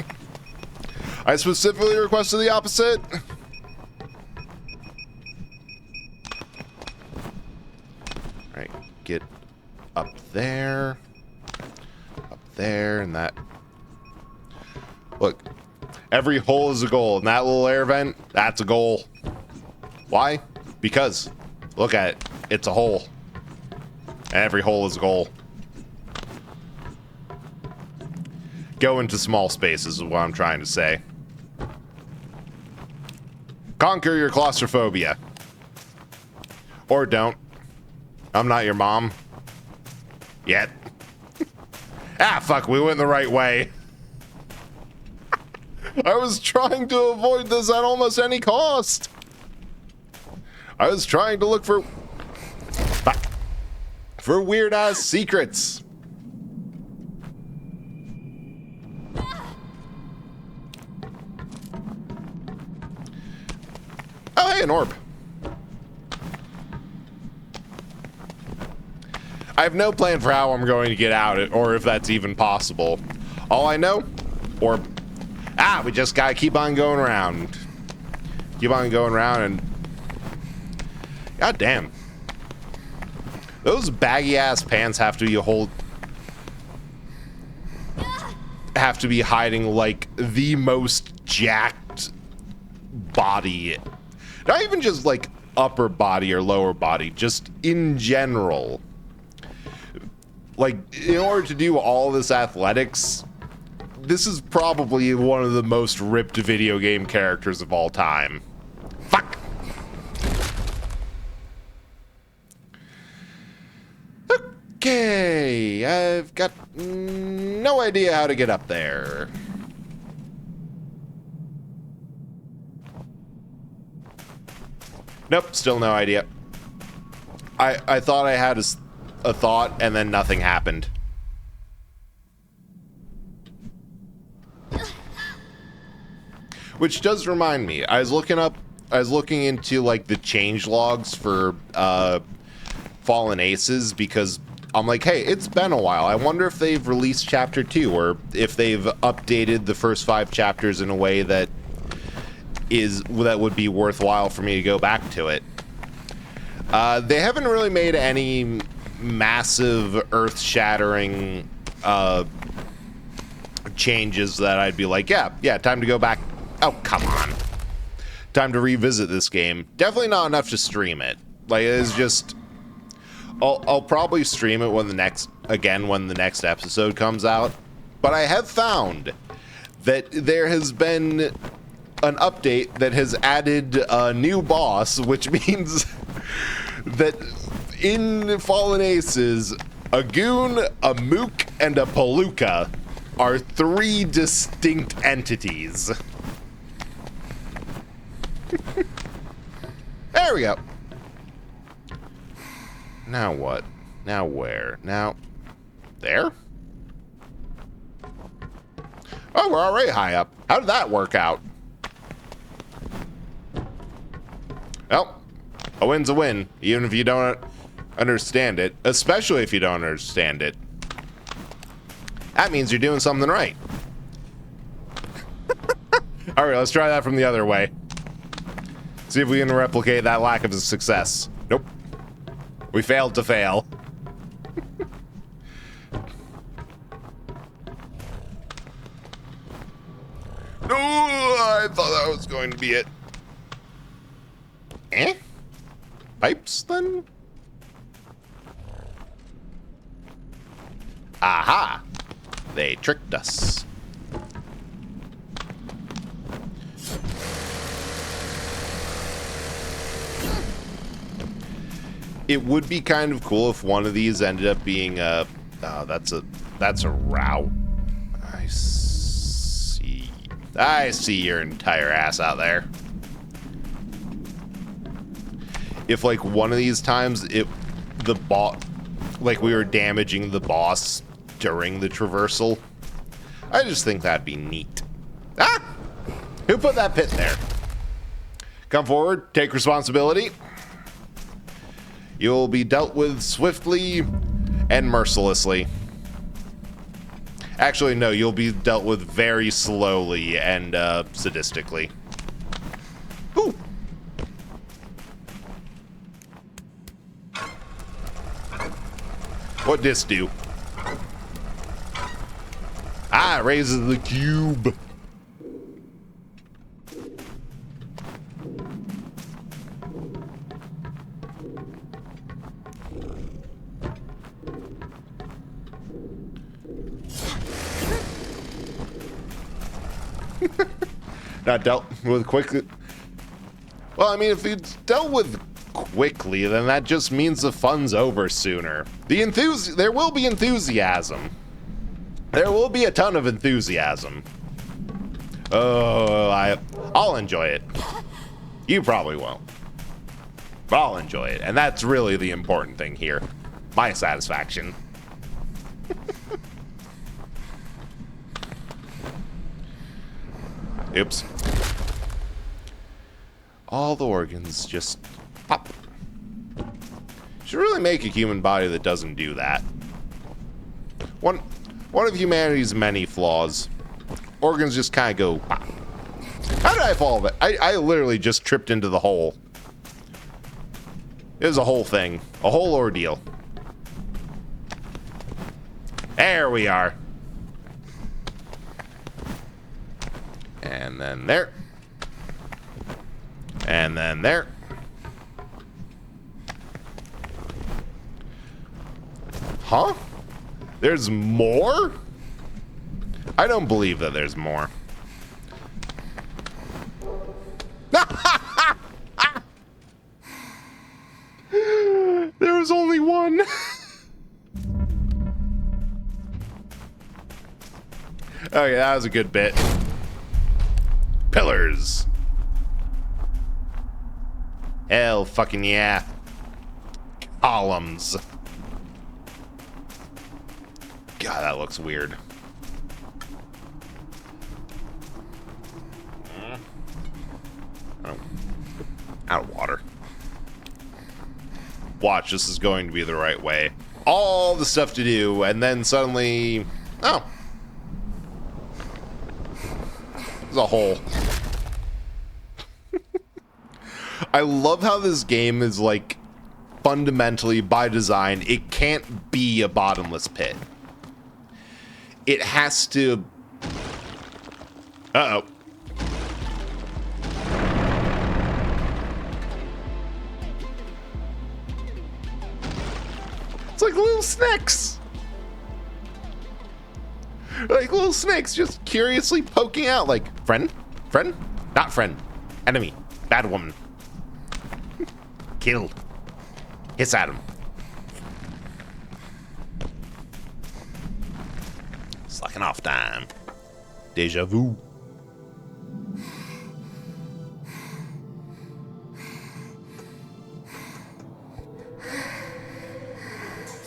I specifically requested the opposite. Alright, get up there, and that. Look, every hole is a goal, and that little air vent, that's a goal. Why? Because, look at it, it's a hole. And every hole is a goal. Go into small spaces is what I'm trying to say. Conquer your claustrophobia. Or don't. I'm not your mom. Yet. Ah, fuck, we went the right way. I was trying to avoid this at almost any cost. I was trying to look for weird-ass secrets. Oh, hey, an orb. I have no plan for how I'm going to get out, or if that's even possible. All I know, orb. Ah, we just gotta keep on going around. Keep on going around and... God damn. Those baggy-ass pants have to be hiding, like, the most jacked body. Not even just, like, upper body or lower body, just in general. Like, in order to do all this athletics, this is probably one of the most ripped video game characters of all time. Fuck! Okay, I've got no idea how to get up there. Nope, still no idea. I thought I had a thought, and then nothing happened. Which does remind me, I was looking into, like, the change logs for Fallen Aces, because I'm like, hey, it's been a while. I wonder if they've released Chapter 2, or if they've updated the first 5 chapters in a way that would be worthwhile for me to go back to it. They haven't really made any massive, earth-shattering changes that I'd be like, yeah, time to go back. Oh, come on. Time to revisit this game. Definitely not enough to stream it. Like, it's just... I'll probably stream it when the next episode comes out. But I have found that there has been an update that has added a new boss, which means that in Fallen Aces, a Goon, a Mook, and a Palooka are 3 distinct entities. There we go. Now what? Now where? Now... there? Oh, we're already high up. How did that work out? Well, a win's a win, even if you don't understand it. Especially if you don't understand it. That means you're doing something right. Alright, let's try that from the other way. See if we can replicate that lack of success. Nope. We failed to fail. No, I thought that was going to be it. Eh? Pipes, then? Aha! They tricked us. It would be kind of cool if one of these ended up being a... oh, that's a route. I see your entire ass out there. If, like, one of these times, the boss... like, we were damaging the boss during the traversal, I just think that'd be neat. Ah! Who put that pit there? Come forward, take responsibility. You'll be dealt with swiftly and mercilessly. Actually, no, you'll be dealt with very slowly and sadistically. Ooh. What'd this do? Ah, it raises the cube. Not dealt with quickly. Well, I mean, if it's dealt with quickly, then that just means the fun's over sooner. There will be enthusiasm. There will be a ton of enthusiasm. Oh, I'll enjoy it. You probably won't. But I'll enjoy it. And that's really the important thing here. My satisfaction. Oops. All the organs just pop. Should really make a human body that doesn't do that. One of humanity's many flaws. Organs just kind of go pop. How did I fall? I literally just tripped into the hole. It was a whole thing. A whole ordeal. There we are. And then there. And then there. Huh? There's more? I don't believe that there's more. There was only one. Okay, that was a good bit. Pillars. Hell fucking yeah. Columns. God, that looks weird. Oh. Out of water. Watch, this is going to be the right way. All the stuff to do, and then suddenly... oh. There's a hole. I love how this game is, like, fundamentally, by design, it can't be a bottomless pit. It has to... uh-oh. snakes. Like little snakes just curiously poking out like, friend? Friend? Not friend. Enemy. Bad woman. Killed. Hiss at him. Slacking off time. Deja vu.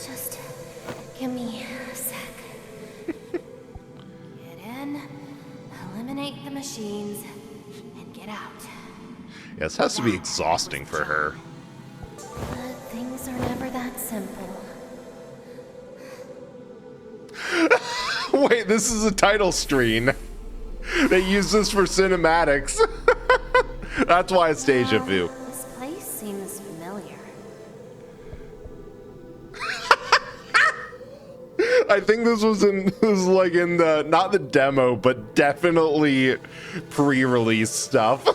Just give me a sec. Get in, eliminate the machines, and get out. Yeah, this has to be exhausting for her. But things are never that simple. Wait, this is a title screen. They use this for cinematics. That's why it's deja vu. This place seems familiar. I think this was like in the, not the demo, but definitely pre-release stuff.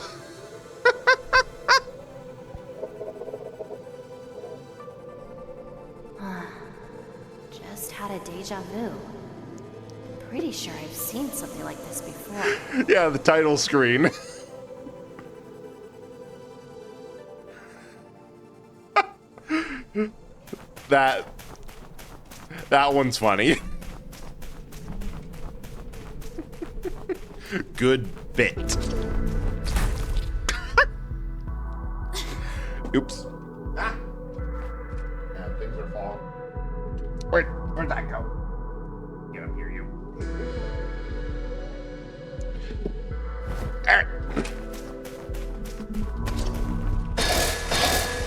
Just had a deja vu. Pretty sure I've seen something like this before. Yeah, the title screen. That one's funny. Good bit. Oops. Ah. Yeah, things are falling. Where'd that go? Get up here, you. Alright.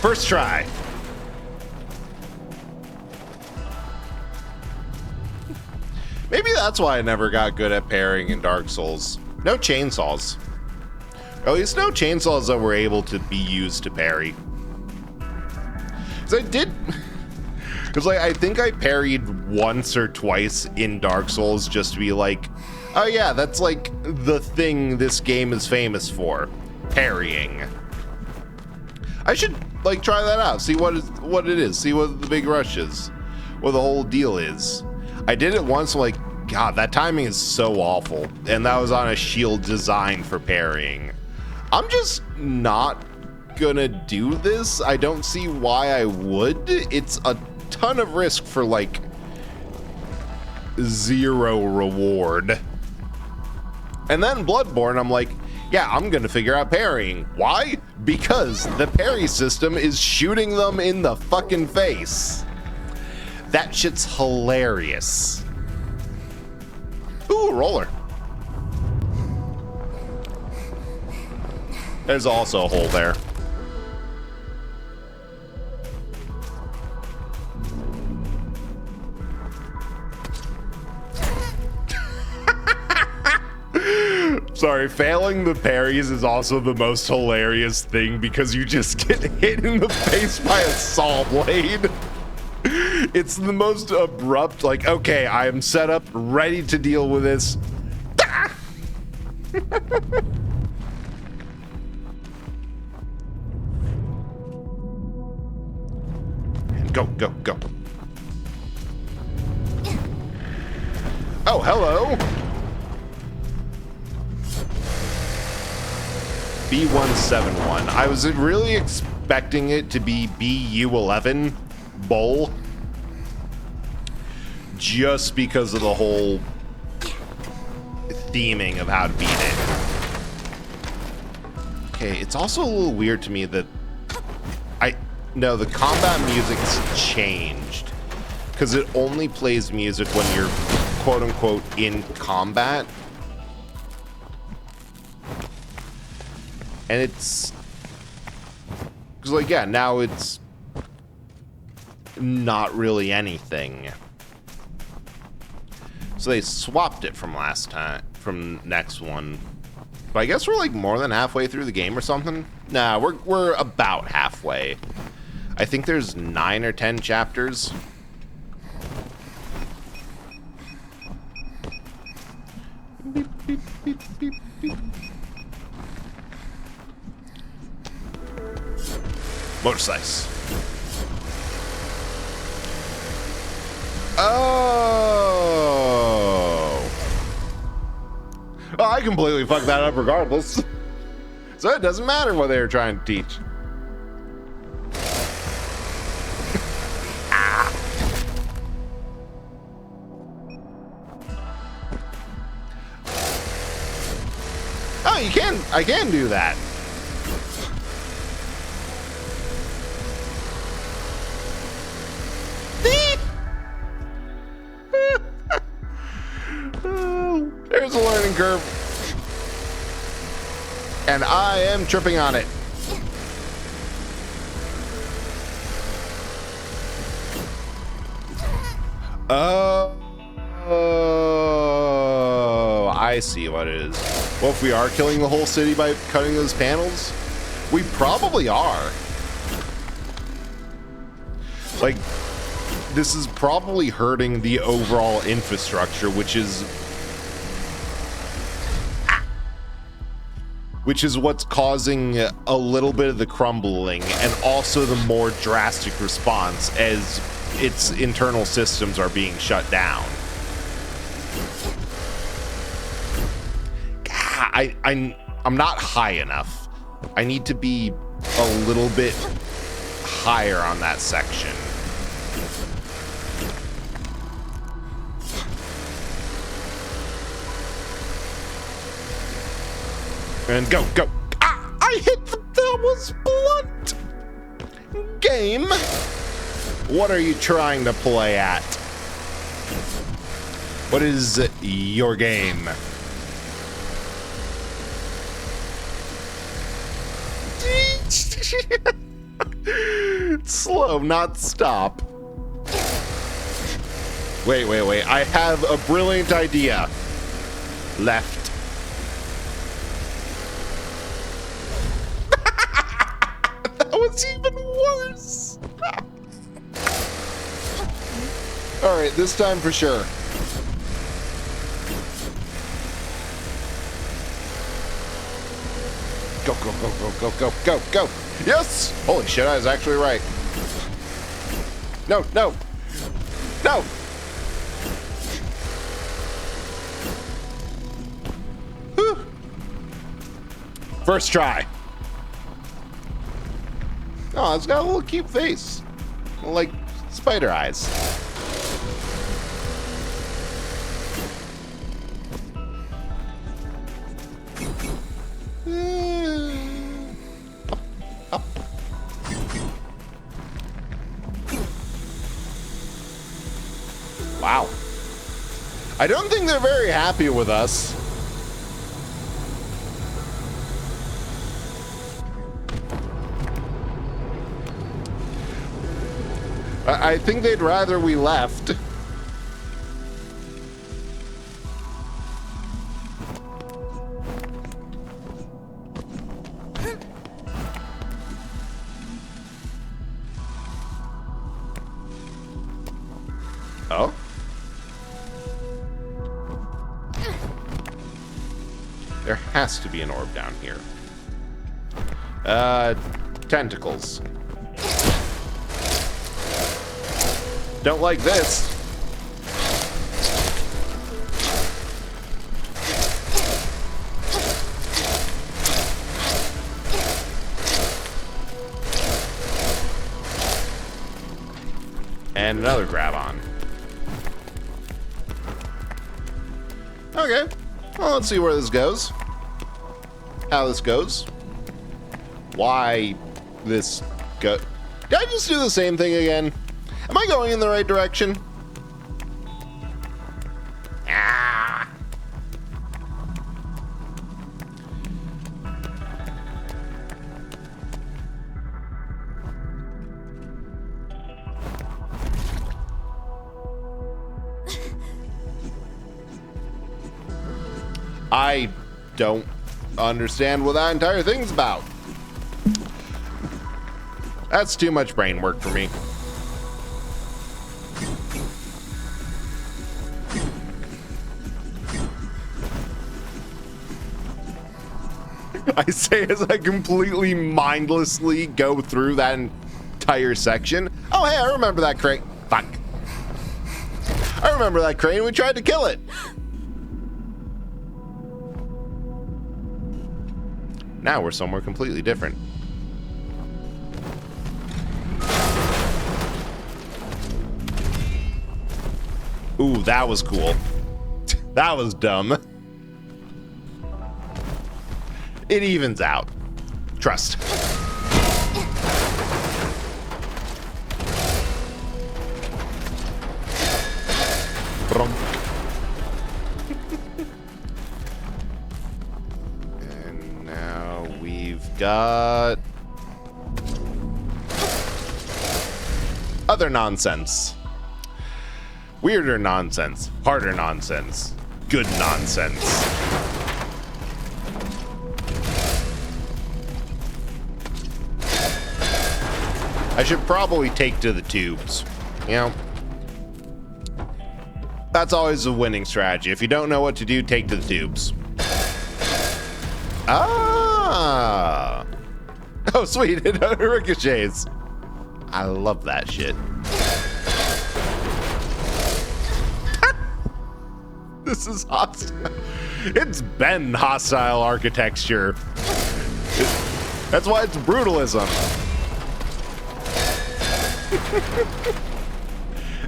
First try. Maybe that's why I never got good at parrying in Dark Souls. No chainsaws. Or at least no chainsaws that were able to be used to parry. Because I did... Because like, I think I parried once or twice in Dark Souls just to be like, oh yeah, that's like the thing this game is famous for. Parrying. I should like try that out, see what it is, see what the big rush is, what the whole deal is. I did it once, like, God, that timing is so awful. And that was on a shield designed for parrying. I'm just not gonna do this. I don't see why I would. It's a ton of risk for, like, 0 reward. And then Bloodborne, I'm like, yeah, I'm gonna figure out parrying. Why? Because the parry system is shooting them in the fucking face. That shit's hilarious. Ooh, roller. There's also a hole there. Sorry, failing the parries is also the most hilarious thing because you just get hit in the face by a saw blade. It's the most abrupt, like, okay, I am set up, ready to deal with this. Go, go, go. Oh, hello. B171. I was really expecting it to be BU11. Bowl, just because of the whole theming of how to beat it. Okay, it's also a little weird to me that the combat music's changed because it only plays music when you're quote unquote in combat, and it's because like, yeah, now it's not really anything. So they swapped it from last time, from next one. But I guess we're like more than halfway through the game or something. Nah, we're about halfway. I think there's 9 or 10 chapters. Beep, beep, beep, beep, beep. Motorcycles. Oh. Oh, I completely fucked that up regardless. So it doesn't matter what they were trying to teach. Oh, you can. I can do that. There's a learning curve. And I am tripping on it. Oh, I see what it is. Well, if we are killing the whole city by cutting those panels, we probably are. Like, this is probably hurting the overall infrastructure, which is what's causing a little bit of the crumbling and also the more drastic response as its internal systems are being shut down. I'm not high enough. I need to be a little bit higher on that section. And go, go. Ah, I hit that was blunt. Game. What are you trying to play at? What is your game? Slow, not stop. Wait. I have a brilliant idea. Left. That was even worse. All right, this time for sure. Go, go, go, go, go, go, go, go. Yes! Holy shit, I was actually right. No, no. No! Whew. First try. Oh, it's got a little cute face. Like spider eyes. Wow. I don't think they're very happy with us. I think they'd rather we left. Oh? There has to be an orb down here. Tentacles. Don't like this. And another grab on. Okay. Well, let's see where this goes. How this goes. Why this go... Did I just do the same thing again? Am I going in the right direction? Ah. I don't understand what that entire thing's about. That's too much brain work for me. I say as I completely mindlessly go through that entire section. Oh, hey, I remember that crate. Fuck. remember that crane. We tried to kill it. Now we're somewhere completely different. Ooh, that was cool. That was dumb. It evens out. Trust. And now we've got other nonsense. Weirder nonsense. Harder nonsense. Good nonsense. I should probably take to the tubes. You know, that's always a winning strategy. If you don't know what to do, take to the tubes. Ah! Oh, sweet. It ricochets. I love that shit. This is hostile. It's been hostile architecture. That's why it's brutalism.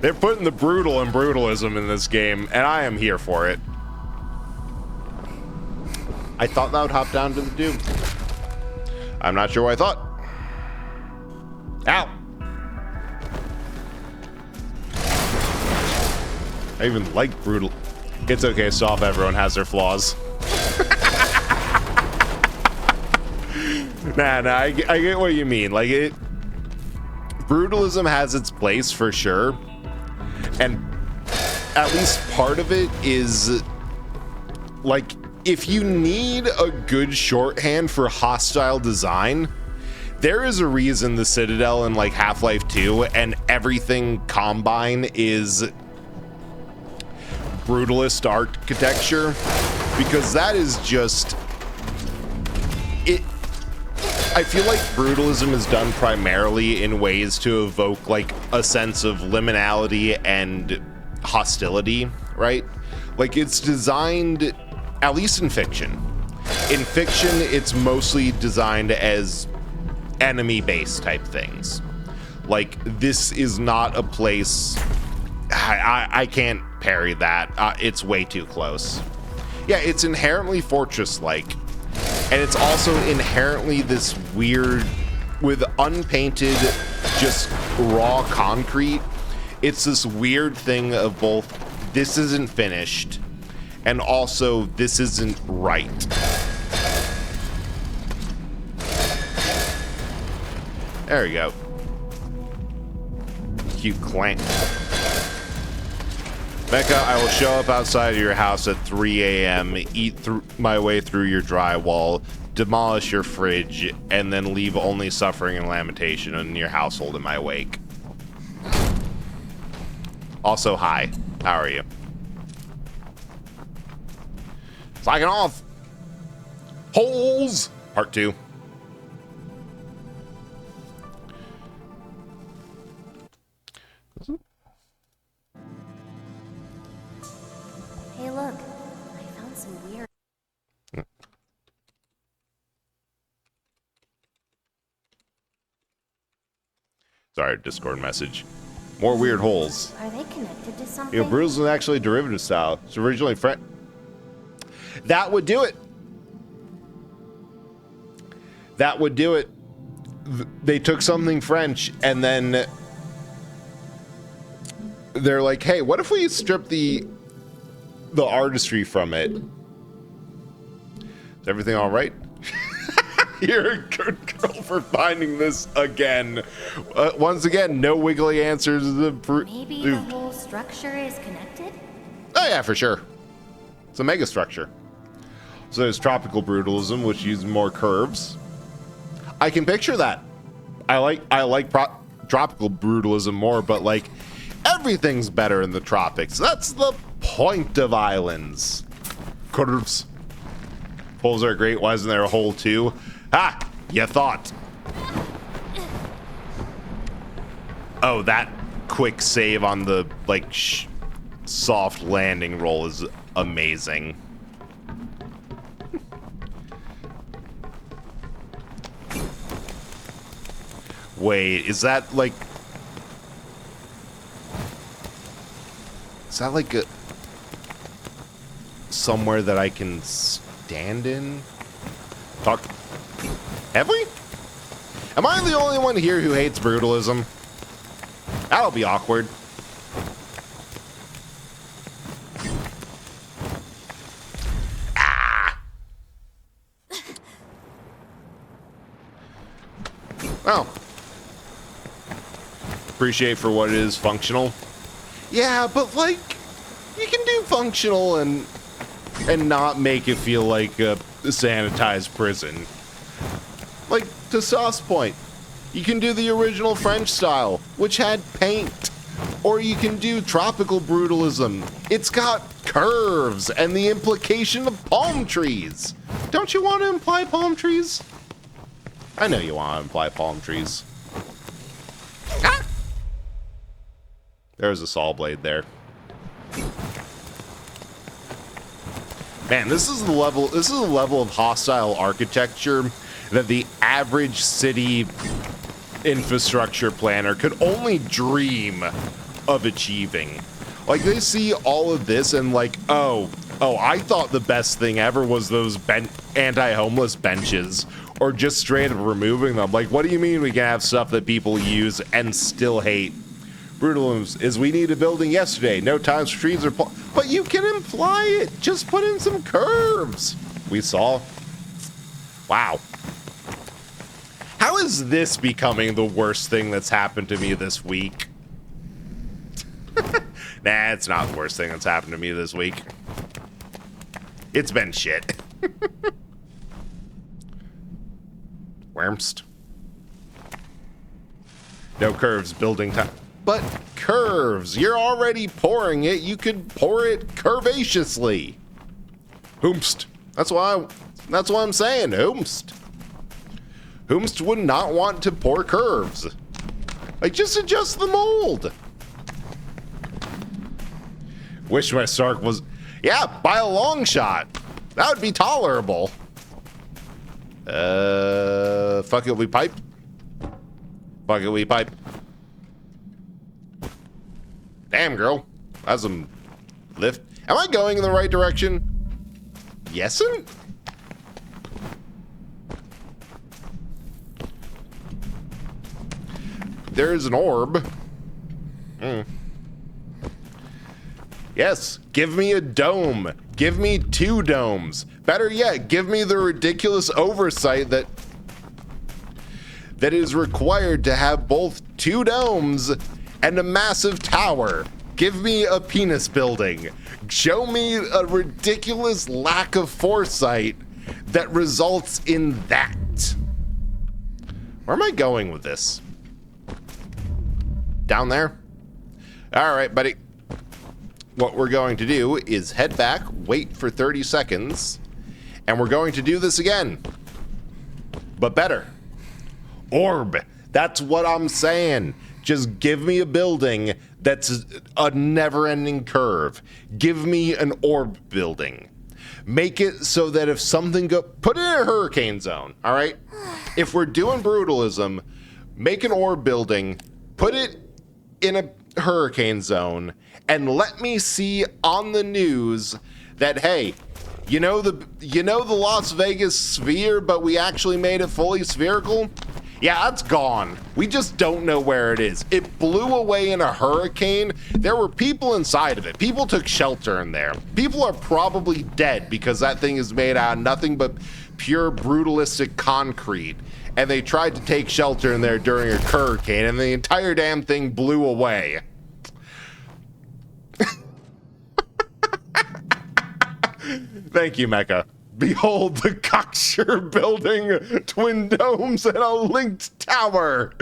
They're putting the brutal in brutalism in this game, and I am here for it. I thought that would hop down to the tube. I'm not sure what I thought. Ow! I even like brutal. It's okay, Soft. Everyone has their flaws. Nah, I get what you mean. Like, brutalism has its place for sure. And at least part of it is, like, if you need a good shorthand for hostile design, there is a reason the Citadel in, like, Half-Life 2 and everything Combine is brutalist architecture, because that is just it. I feel like brutalism is done primarily in ways to evoke like a sense of liminality and hostility, right? Like it's designed, at least in fiction. In fiction, it's mostly designed as enemy-based type things. Like this is not a place. I can't parry that. It's way too close. Yeah, it's inherently fortress-like. And it's also inherently this weird, with unpainted, just raw concrete. It's this weird thing of both, this isn't finished, and also, this isn't right. There we go. Cute clank. Mecca, I will show up outside of your house at 3 a.m., eat my way through your drywall, demolish your fridge, and then leave only suffering and lamentation in your household in my wake. Also, hi. How are you? Slacking off. Holes! Part 2. Hey, look. I found some weird. Sorry, Discord message. More weird holes. Are they connected to something? You know, brutalism is actually derivative style. It's originally French. That would do it. That would do it. They took something French and then they're like, hey, what if we strip the artistry from it? Is everything all right? You're a good girl for finding this again. Once again, no wiggly answers. Maybe the whole structure is connected? Oh yeah, for sure. It's a mega structure. So there's tropical brutalism, which uses more curves. I can picture that. I like tropical brutalism more, but like everything's better in the tropics. That's the point of islands. Curves. Holes are great. Why isn't there a hole too? Ah, you thought. Oh, that quick save on the like soft landing roll is amazing. Wait, is that like... Is that like a... somewhere that I can stand in? Talk... Have we? Am I the only one here who hates brutalism? That'll be awkward. Well, appreciate for what it is, functional. Yeah, but like, you can do functional and not make it feel like a sanitized prison. Like, to Sauce Point, you can do the original French style, which had paint. Or you can do tropical brutalism. It's got curves and the implication of palm trees. Don't you want to imply palm trees? I know you want to imply palm trees. Ah! There's a saw blade there. Man, this is the level of hostile architecture that the average city infrastructure planner could only dream of achieving. Like, they see all of this and like, oh, I thought the best thing ever was those anti-homeless benches, or just straight up removing them. Like, what do you mean we can have stuff that people use and still hate? Brutalism is we need a building yesterday. No times for trees or but you can imply it. Just put in some curves. We saw. Wow. How is this becoming the worst thing that's happened to me this week? Nah, it's not the worst thing that's happened to me this week. It's been shit. Wormst. No curves building time. But curves, you're already pouring it. You could pour it curvaceously. Hoomst. That's what I'm saying. Hoomst. Hoomst would not want to pour curves. Like, just adjust the mold. Wish my Stark was... Yeah, by a long shot. That would be tolerable. Fuck it, we pipe. Fuck it, we pipe. Damn, girl. That's some lift. Am I going in the right direction? Yesin'? There's an orb. Yes, give me a dome. Give me 2 domes. Better yet, give me the ridiculous oversight that is required to have both 2 domes and a massive tower. Give me a penis building. Show me a ridiculous lack of foresight that results in that. Where am I going with this? Down there? All right, buddy. What we're going to do is head back, wait for 30 seconds, and we're going to do this again. But better. Orb. That's what I'm saying. Just give me a building that's a never-ending curve. Give me an orb building. Make it so that if something put it in a hurricane zone, all right? If we're doing brutalism, make an orb building, put it in a hurricane zone, and let me see on the news that, hey, you know the Las Vegas sphere, but we actually made it fully spherical? Yeah, that's gone. We just don't know where it is. It blew away in a hurricane. There were people inside of it. People took shelter in there. People are probably dead because that thing is made out of nothing but pure brutalistic concrete. And they tried to take shelter in there during a hurricane, and the entire damn thing blew away. Thank you, Mecca. Behold the cocksure building, twin domes, and a linked tower.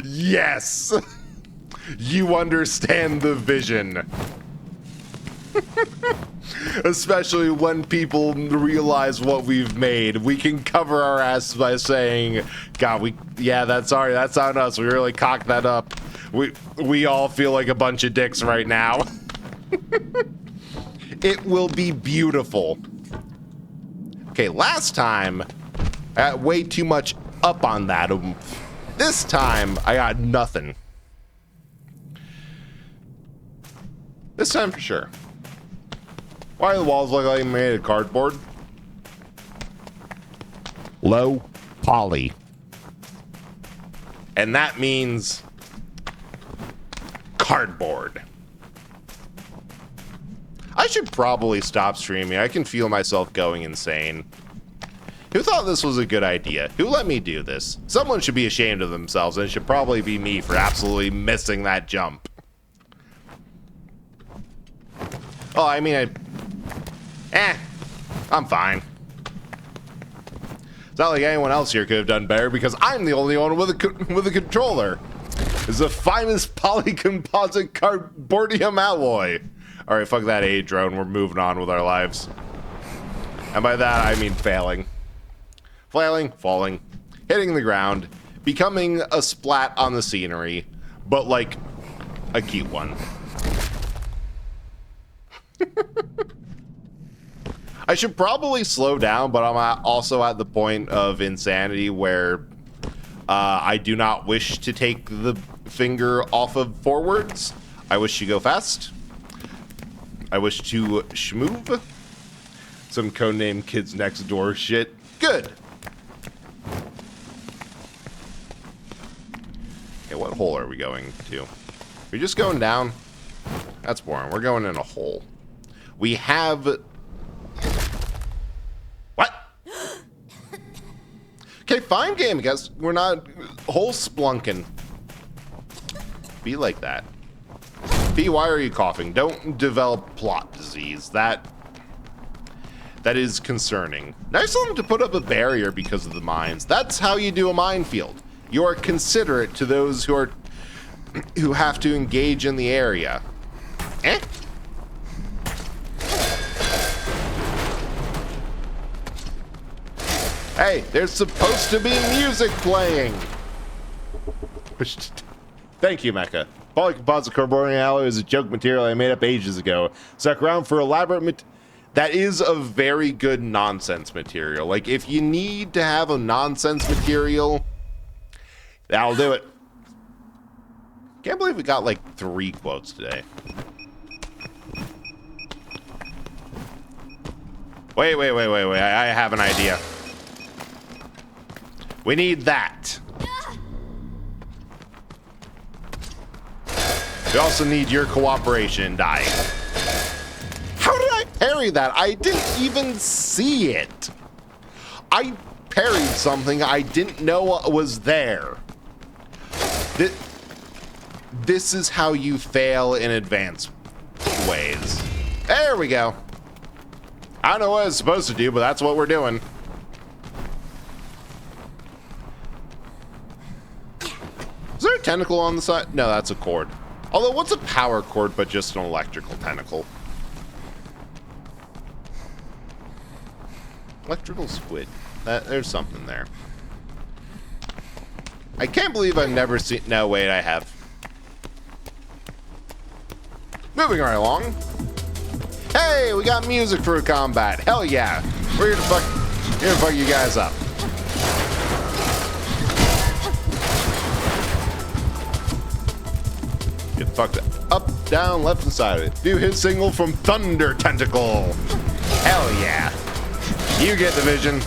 Yes. You understand the vision. Especially when people realize what we've made. We can cover our ass by saying, God, that's on us. We really cocked that up. We all feel like a bunch of dicks right now. It will be beautiful. Okay, last time I got way too much up on that. This time I got nothing. This time for sure. Why do the walls look like made of cardboard? Low poly. And that means cardboard. I should probably stop streaming. I can feel myself going insane. Who thought this was a good idea? Who let me do this? Someone should be ashamed of themselves, and it should probably be me for absolutely missing that jump. Oh, I mean, I'm fine. It's not like anyone else here could have done better because I'm the only one with a controller. It's the finest polycomposite cardboardium alloy. All right, fuck that aid drone. We're moving on with our lives. And by that, I mean failing. Flailing, falling, hitting the ground, becoming a splat on the scenery, but like a cute one. I should probably slow down, but I'm also at the point of insanity where I do not wish to take the finger off of forwards. I wish to go fast. I wish to schmoove. Some codename Kids Next Door shit. Good. Okay, what hole are we going to? We're just going down? That's boring. We're going in a hole. We have... What? Okay, fine game, I guess. We're not hole splunking. Be like that. B, why are you coughing? Don't develop plot disease. That is concerning. Nice of them to put up a barrier because of the mines. That's how you do a minefield. You are considerate to those who have to engage in the area. Eh? Hey, there's supposed to be music playing. Thank you, Mecha. Polycomposite cardboardium alloy is a joke material I made up ages ago. Stuck around for elaborate that is a very good nonsense material. Like, if you need to have a nonsense material, that'll do it. Can't believe we got like 3 quotes today. Wait. I have an idea. We need that. We also need your cooperation in dying. How did I parry that? I didn't even see it. I parried something I didn't know was there. This is how you fail in advanced ways. There we go. I don't know what I was supposed to do, but that's what we're doing. Is there a tentacle on the side? No, that's a cord. Although, what's a power cord but just an electrical tentacle? Electrical squid. There's something there. I can't believe I've never seen... No, wait, I have. Moving right along. Hey, we got music for combat. Hell yeah. We're here to fuck you guys up. Get fucked up, down, left, and side of it. Do his single from Thunder Tentacle. Hell yeah. You get the vision.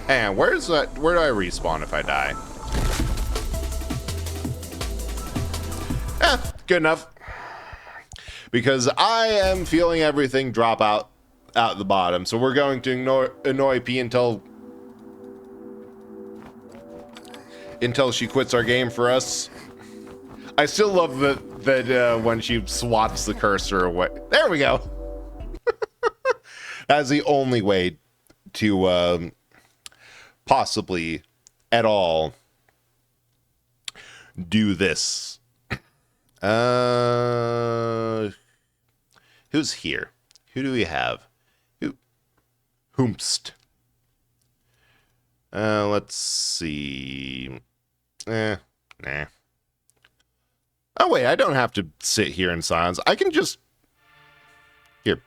And where's that? Where do I respawn if I die? Good enough. Because I am feeling everything drop out the bottom. So we're going to annoy P until she quits our game for us. I still love that when she swats the cursor away. There we go. That's the only way to possibly at all do this. Who's here? Who do we have? Hoomst. Let's see. Nah. Oh, wait, I don't have to sit here in silence. I can just... Here.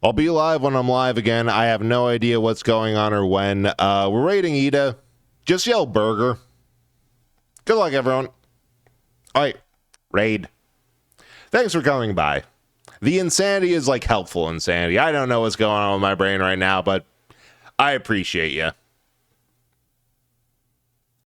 I'll be live when I'm live again. I have no idea what's going on or when. We're raiding Ida. Just yell burger. Good luck, everyone. All right, raid. Thanks for coming by. The insanity is like helpful insanity. I don't know what's going on with my brain right now, but I appreciate you.